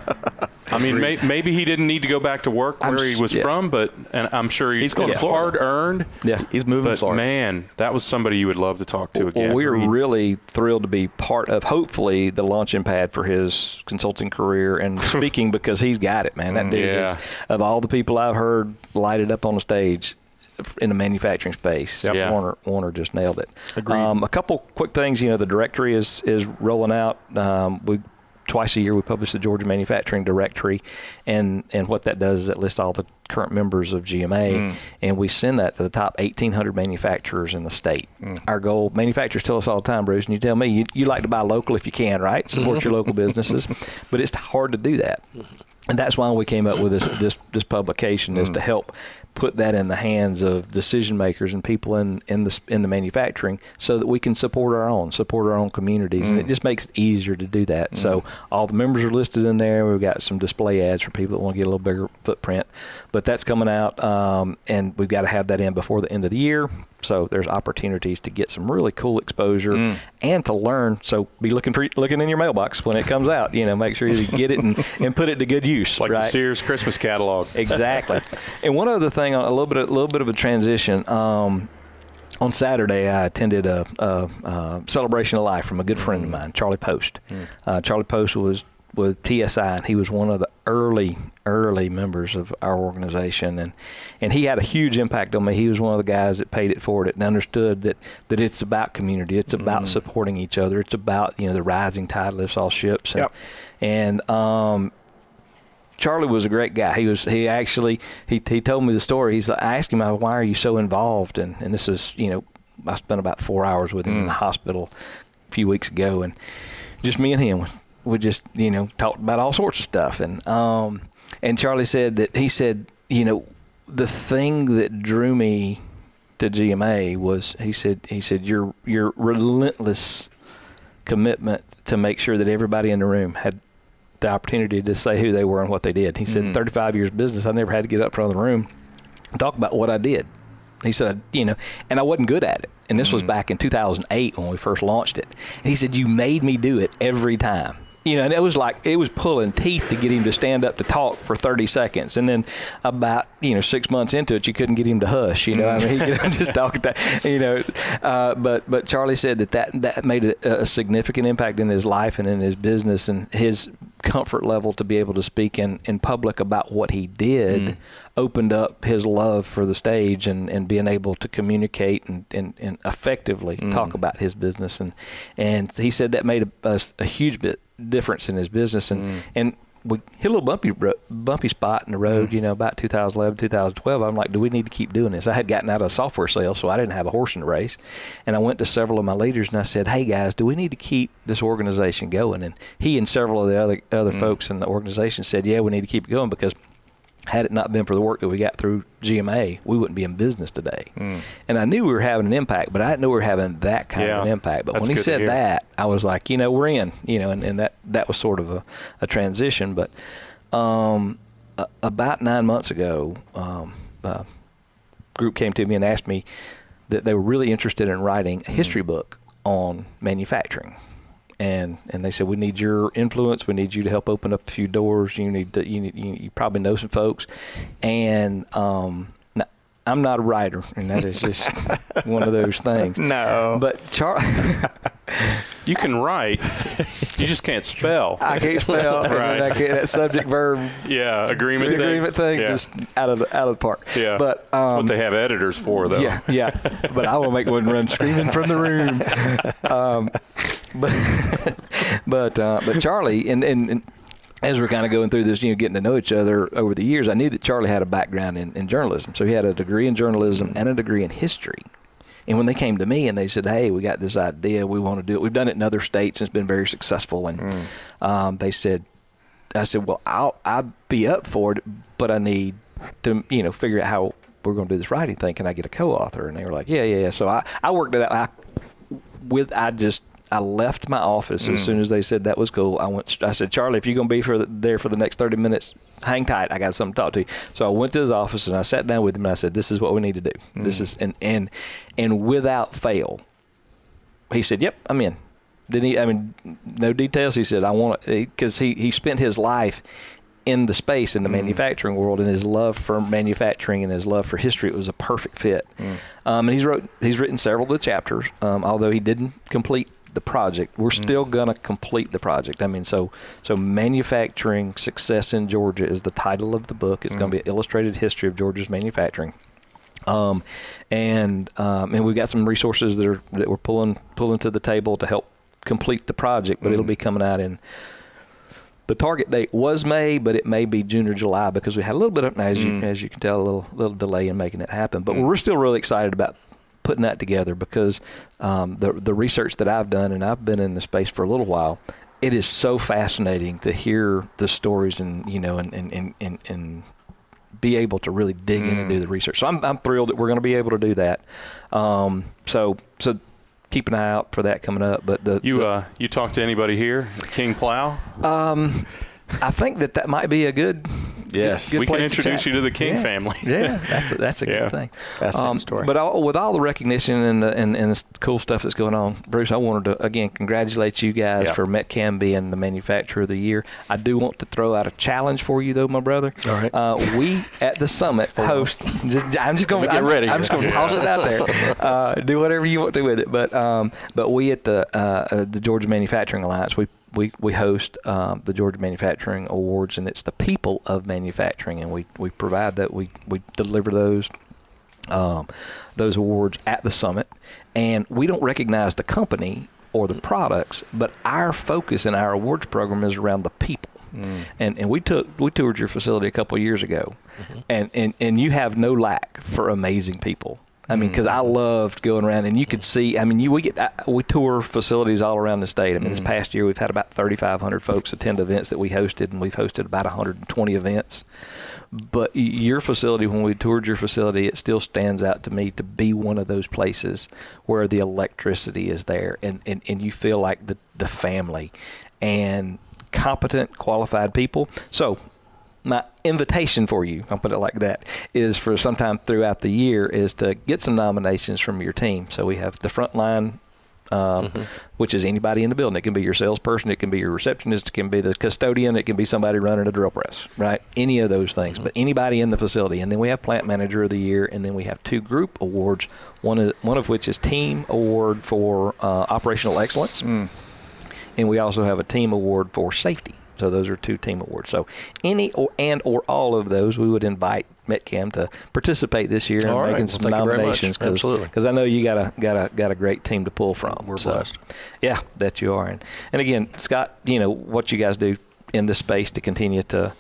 I mean, maybe he didn't need to go back to work where he was from, and I'm sure he's hard-earned. Yeah, he's moving But, Florida. man, that was somebody you would love to talk to again. Well, we're really thrilled to be part of, hopefully, the launching pad for his consulting career and speaking, because he's got it, man. That dude is, of all the people I've heard lighted up on the stage in the manufacturing space, Warner just nailed it. Agreed. A couple quick things. The directory is rolling out. Twice a year we publish the Georgia Manufacturing Directory, and what that does is it lists all the current members of GMA, and we send that to the top 1,800 manufacturers in the state. Our goal, manufacturers tell us all the time, Bruce, and you tell me, you like to buy local if you can, right? Support your local businesses, but it's hard to do that. And that's why we came up with this publication, is to help put that in the hands of decision makers and people in the manufacturing, so that we can support our own communities, and it just makes it easier to do that. So all the members are listed in there. We've got some display ads for people that want to get a little bigger footprint, but that's coming out, and we've got to have that in before the end of the year. So there's opportunities to get some really cool exposure and to learn. So be looking in your mailbox when it comes out. Make sure you get it and put it to good use. Like right? the Sears Christmas catalog. Exactly. And one other thing, a little bit of a transition. On Saturday, I attended a celebration of life from a good friend of mine, Charlie Post. Charlie Post was with TSI, and he was one of the early members of our organization, and he had a huge impact on me. He was one of the guys that paid it forward and understood that it's about community, it's about supporting each other, it's about the rising tide lifts all ships. And Charlie was a great guy. He actually told me the story. I asked him, why are you so involved? And this is, I spent about 4 hours with him in the hospital a few weeks ago, and just me and him, we just, talked about all sorts of stuff. And Charlie said that, the thing that drew me to GMA was, he said, your relentless commitment to make sure that everybody in the room had the opportunity to say who they were and what they did. He said, 35 years of business, I never had to get up front of the room and talk about what I did. He said, and I wasn't good at it. And this was back in 2008 when we first launched it. And he said, you made me do it every time. And it was pulling teeth to get him to stand up to talk for 30 seconds. And then about, 6 months into it, you couldn't get him to hush, he could just talk at that, but Charlie said that made a significant impact in his life and in his business, and his comfort level to be able to speak in public about what he did opened up his love for the stage and being able to communicate and effectively talk about his business. And he said that made a huge difference in his business. And we hit a little bumpy spot in the road, about 2011, 2012. I'm like, do we need to keep doing this? I had gotten out of software sales, so I didn't have a horse in the race. And I went to several of my leaders and I said, hey guys, do we need to keep this organization going? And he and several of the other folks in the organization said, yeah, we need to keep it going, because had it not been for the work that we got through GMA, we wouldn't be in business today. And I knew we were having an impact, but I didn't know we were having that kind of an impact. But when he said that, I was like, we're in, and that was sort of a transition. But about 9 months ago, group came to me and asked me that they were really interested in writing a history book on manufacturing. And they said, we need your influence. We need you to help open up a few doors. You probably know some folks. And I'm not a writer, and that is just one of those things. No. But you can write, you just can't spell. I can't spell. Right. And I can't, that subject verb. Yeah, agreement thing. Yeah. Just out of the park. Yeah. But that's what they have editors for, though. Yeah. But I will make one run screaming from the room. But Charlie and as we're kind of going through this, getting to know each other over the years, I knew that Charlie had a background in journalism. So he had a degree in journalism and a degree in history. And when they came to me and they said, hey, we got this idea, we want to do it. We've done it in other states and it's been very successful. And I said, well, I'll be up for it, but I need to, figure out how we're going to do this writing thing. Can I get a co-author? And they were like, yeah. So I worked it out. I left my office as soon as they said that was cool. I said, Charlie, if you're going to be there for the next 30 minutes, hang tight. I got something to talk to you. So I went to his office and I sat down with him and I said, this is what we need to do. This is, and without fail, he said, yep, I'm in. No details. He said, I want it, because he spent his life in the space in the manufacturing world, and his love for manufacturing and his love for history, it was a perfect fit. And he's written several of the chapters, although he didn't complete the project. We're still going to complete the project. So Manufacturing Success in Georgia is the title of the book. It's going to be an illustrated history of Georgia's manufacturing. And we've got some resources that we're pulling to the table to help complete the project, but it'll be coming out in, the target date was May, but it may be June or July because we had a little bit of, as you can tell, a little delay in making it happen. But we're still really excited about putting that together because the research that I've done, and I've been in the space for a little while, it is so fascinating to hear the stories and be able to really dig in and do the research. So I'm thrilled that we're going to be able to do that. So keep an eye out for that coming up. But you talk to anybody here, King Plow? I think that might be a good. Yes, we can introduce you to the King family. Yeah, that's a good thing. Fascinating story. But with all the recognition and the cool stuff that's going on, Bruce, I wanted to again congratulate you guys for Metcam being the manufacturer of the year. I do want to throw out a challenge for you, though, my brother. All right. We at the summit host. I'm just going to get ready. I'm just going to toss it out there. Do whatever you want to with it. But we at the Georgia Manufacturing Alliance, we host the Georgia Manufacturing Awards, and it's the people of manufacturing, and we provide that. We deliver those awards at the summit, and we don't recognize the company or the products, but our focus in our awards program is around the people. And we toured your facility a couple of years ago, and you have no lack for amazing people. Because I loved going around, and you could see. We tour facilities all around the state. This past year we've had about 3,500 folks attend events that we hosted, and we've hosted about 120 events. But your facility, when we toured your facility, it still stands out to me to be one of those places where the electricity is there, and you feel like the family and competent, qualified people. So my invitation for you, I'll put it like that, is for sometime throughout the year is to get some nominations from your team. So we have the front line, which is anybody in the building. It can be your salesperson, it can be your receptionist, it can be the custodian, it can be somebody running a drill press, right? Any of those things, but anybody in the facility. And then we have plant manager of the year, and then we have 2 group awards, one of which is team award for operational excellence, and we also have a team award for safety. So those are 2 team awards. So any or all of those, we would invite Metcam to participate this year and making some nominations. Because I know you got a great team to pull from. We're blessed. Yeah, that you are. And again, Scott, what you guys do in this space to continue to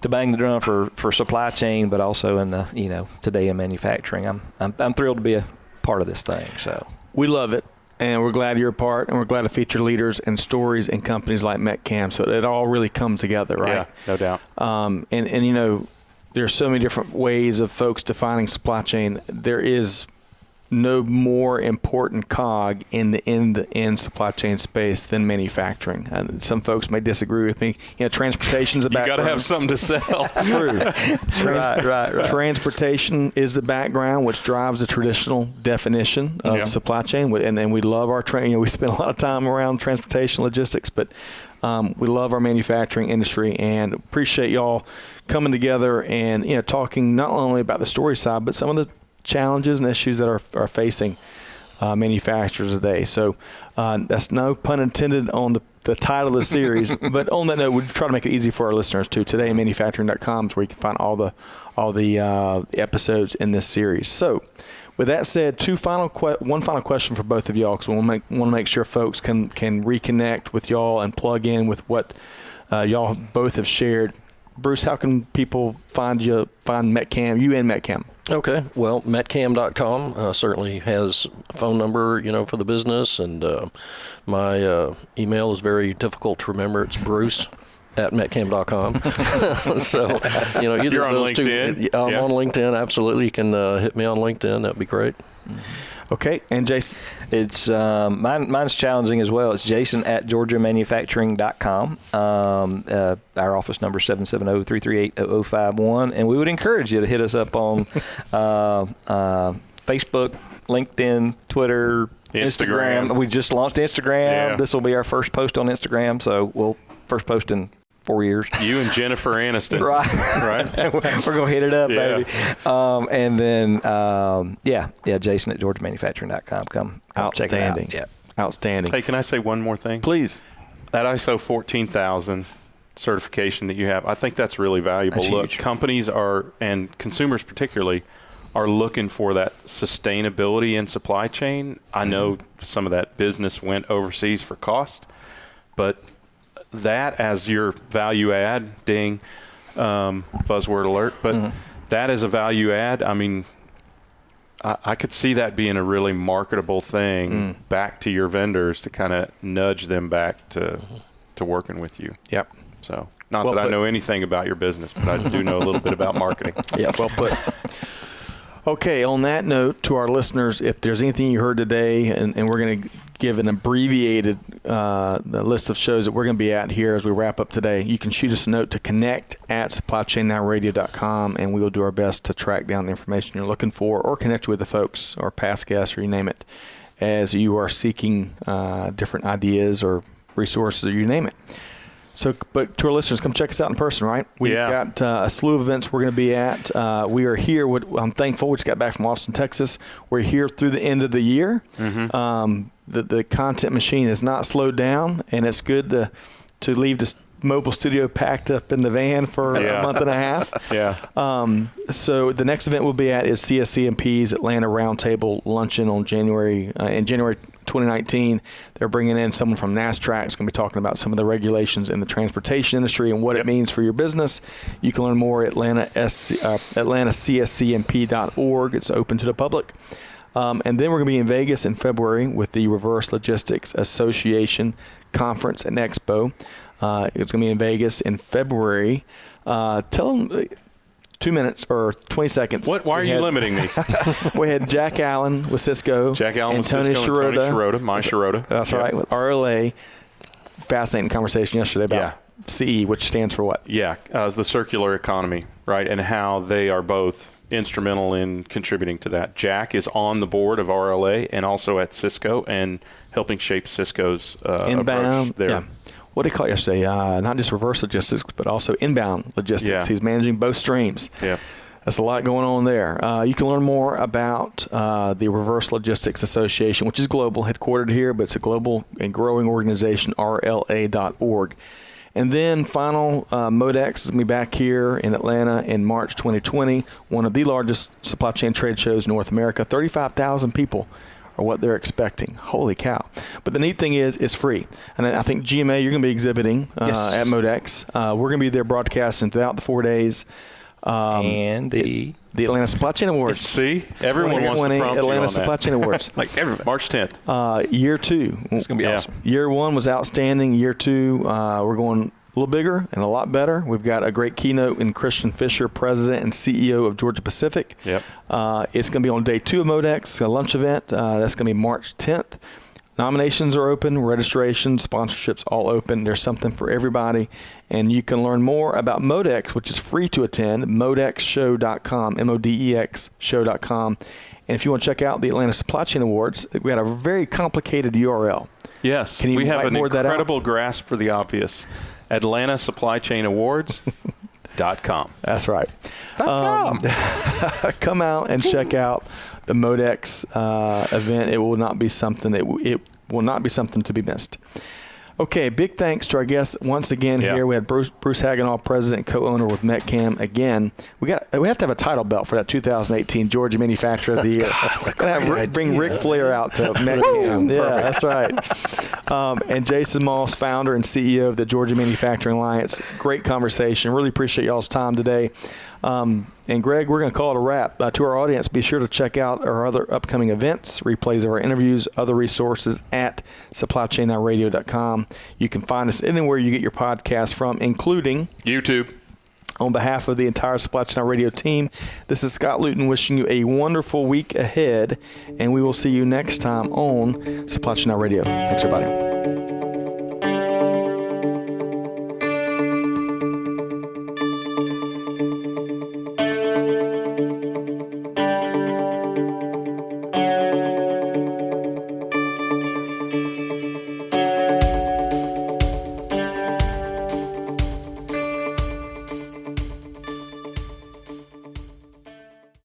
bang the drum for supply chain, but also in the today in manufacturing. I'm thrilled to be a part of this thing. So we love it. And we're glad you're a part, and we're glad to feature leaders and stories and companies like Metcam. So it all really comes together, right? Yeah, no doubt. And there's so many different ways of folks defining supply chain. There is no more important cog in the end-to-end supply chain space than manufacturing. And some folks may disagree with me. Transportation's a background. You got to have something to sell. True. Right. Transportation is the background, which drives the traditional definition of supply chain. And then we love our we spend a lot of time around transportation logistics, but we love our manufacturing industry and appreciate y'all coming together and talking not only about the story side, but some of the challenges and issues that are facing manufacturers today. So that's no pun intended on the title of the series. But on that note, we try to make it easy for our listeners too. Todaymanufacturing.com is where you can find all the episodes in this series. So with that said, one final question for both of y'all, because we want to make sure folks can reconnect with y'all and plug in with what y'all both have shared. Bruce, how can people find Metcam, you and Metcam? Okay, well, metcam.com certainly has a phone number, for the business, and my email is very difficult to remember. It's bruce@metcam.com. So, either You're of on those LinkedIn? two. I'm on LinkedIn, absolutely. You can hit me on LinkedIn. That'd be great. Okay, and Jason? It's mine's challenging as well. It's jason@georgiamanufacturing.com. Our office number is 770-338-0051, and we would encourage you to hit us up on Facebook, LinkedIn, Twitter, Instagram. We just launched Instagram. Yeah. This will be our first post on Instagram, so we'll first post in 4 years. You and Jennifer Aniston. Right. We're going to hit it up, baby. And then, Jason@georgiamanufacturing.com. Come check it out. Yeah. Outstanding. Hey, can I say one more thing? Please. That ISO 14000 certification that you have, I think that's really valuable. That's Look, huge. companies and consumers particularly, are looking for that sustainability in supply chain. I know some of that business went overseas for cost, but that as your value add, buzzword alert, but that as a value add, I mean, I could see that being a really marketable thing back to your vendors to kind of nudge them back to working with you. Yep. So not that I know anything about your business, but I do know a little bit about marketing. Yeah, well put. Okay, on that note, to our listeners, if there's anything you heard today, and we're going to give an abbreviated list of shows that we're going to be at here as we wrap up today, you can shoot us a note to connect@supplychainnowradio.com, and we will do our best to track down the information you're looking for or connect with the folks or past guests or you name it as you are seeking different ideas or resources or you name it. So, but to our listeners, come check us out in person, right? We've got a slew of events we're going to be at. We are here. I'm thankful. We just got back from Austin, Texas. We're here through the end of the year. The content machine has not slowed down, and it's good to leave this mobile studio packed up in the van for a month and a half. So the next event we'll be at is CSCMP's Atlanta Roundtable Luncheon on January 2019. They're bringing in someone from NASTRAC. It's going to be talking about some of the regulations in the transportation industry and what it means for your business. You can learn more at AtlantaCSCMP.org. It's open to the public. And then we're going to be in Vegas in February with the Reverse Logistics Association Conference and Expo. It's going to be in Vegas in February. Tell them 2 minutes or 20 seconds. Why are you limiting me? We had Jack Allen with Cisco. Jack Allen with Tony Cisco and Tony Sciarrotta. My Sciarrotta. That's right, with RLA. Fascinating conversation yesterday about CE, which stands for what? The circular economy, right, and how they are both instrumental in contributing to that. Jack is on the board of RLA and also at Cisco and helping shape Cisco's inbound approach there. Yeah. What did he call it yesterday? Not just reverse logistics, but also inbound logistics. Yeah. He's managing both streams. Yeah. That's a lot going on there. You can learn more about the Reverse Logistics Association, which is global, headquartered here, but it's a global and growing organization, rla.org. And then final, MODEX is going to be back here in Atlanta in March 2020, one of the largest supply chain trade shows in North America. 35,000 people are what they're expecting. Holy cow. But the neat thing is, it's free. And I think GMA, you're going to be exhibiting at MODEX. We're going to be there broadcasting throughout the 4 days. And the Atlanta Supply Chain Awards. See? Everyone wants to prompt Atlanta you on Supply that. Chain Awards. like everybody. March 10th. Year 2. It's going to be awesome. Year 1 was outstanding. Year 2, we're going little bigger and a lot better. We've got a great keynote in Christian Fisher, President and CEO of Georgia Pacific. Yep. It's going to be on day 2 of MODEX, a lunch event. That's going to be March 10th. Nominations are open, registration, sponsorships all open. There's something for everybody. And you can learn more about MODEX, which is free to attend, modexshow.com, MODEX show.com. And if you want to check out the Atlanta Supply Chain Awards, we got a very complicated URL. Yes, Can you we have an whiteboard that out? incredible grasp for the obvious. AtlantaSupplyChainAwards.com. That's right. Come out and check out the MODEX event. It will not be something it will not be something to be missed. Okay, big thanks to our guests once again here. We had Bruce Hagenau, president and co-owner with Metcam. Again, we have to have a title belt for that 2018 Georgia Manufacturer of the Year. Bring Ric Flair out to Metcam. Yeah, that's right. And Jason Maas, founder and CEO of the Georgia Manufacturing Alliance. Great conversation. Really appreciate y'all's time today. And Greg, we're going to call it a wrap. To our audience, be sure to check out our other upcoming events, replays of our interviews, other resources at supplychainnowradio.com. You can find us anywhere you get your podcast from, including YouTube. On behalf of the entire Supply Chain Now Radio team, this is Scott Luton wishing you a wonderful week ahead, and we will see you next time on Supply Chain Now Radio. Thanks, everybody.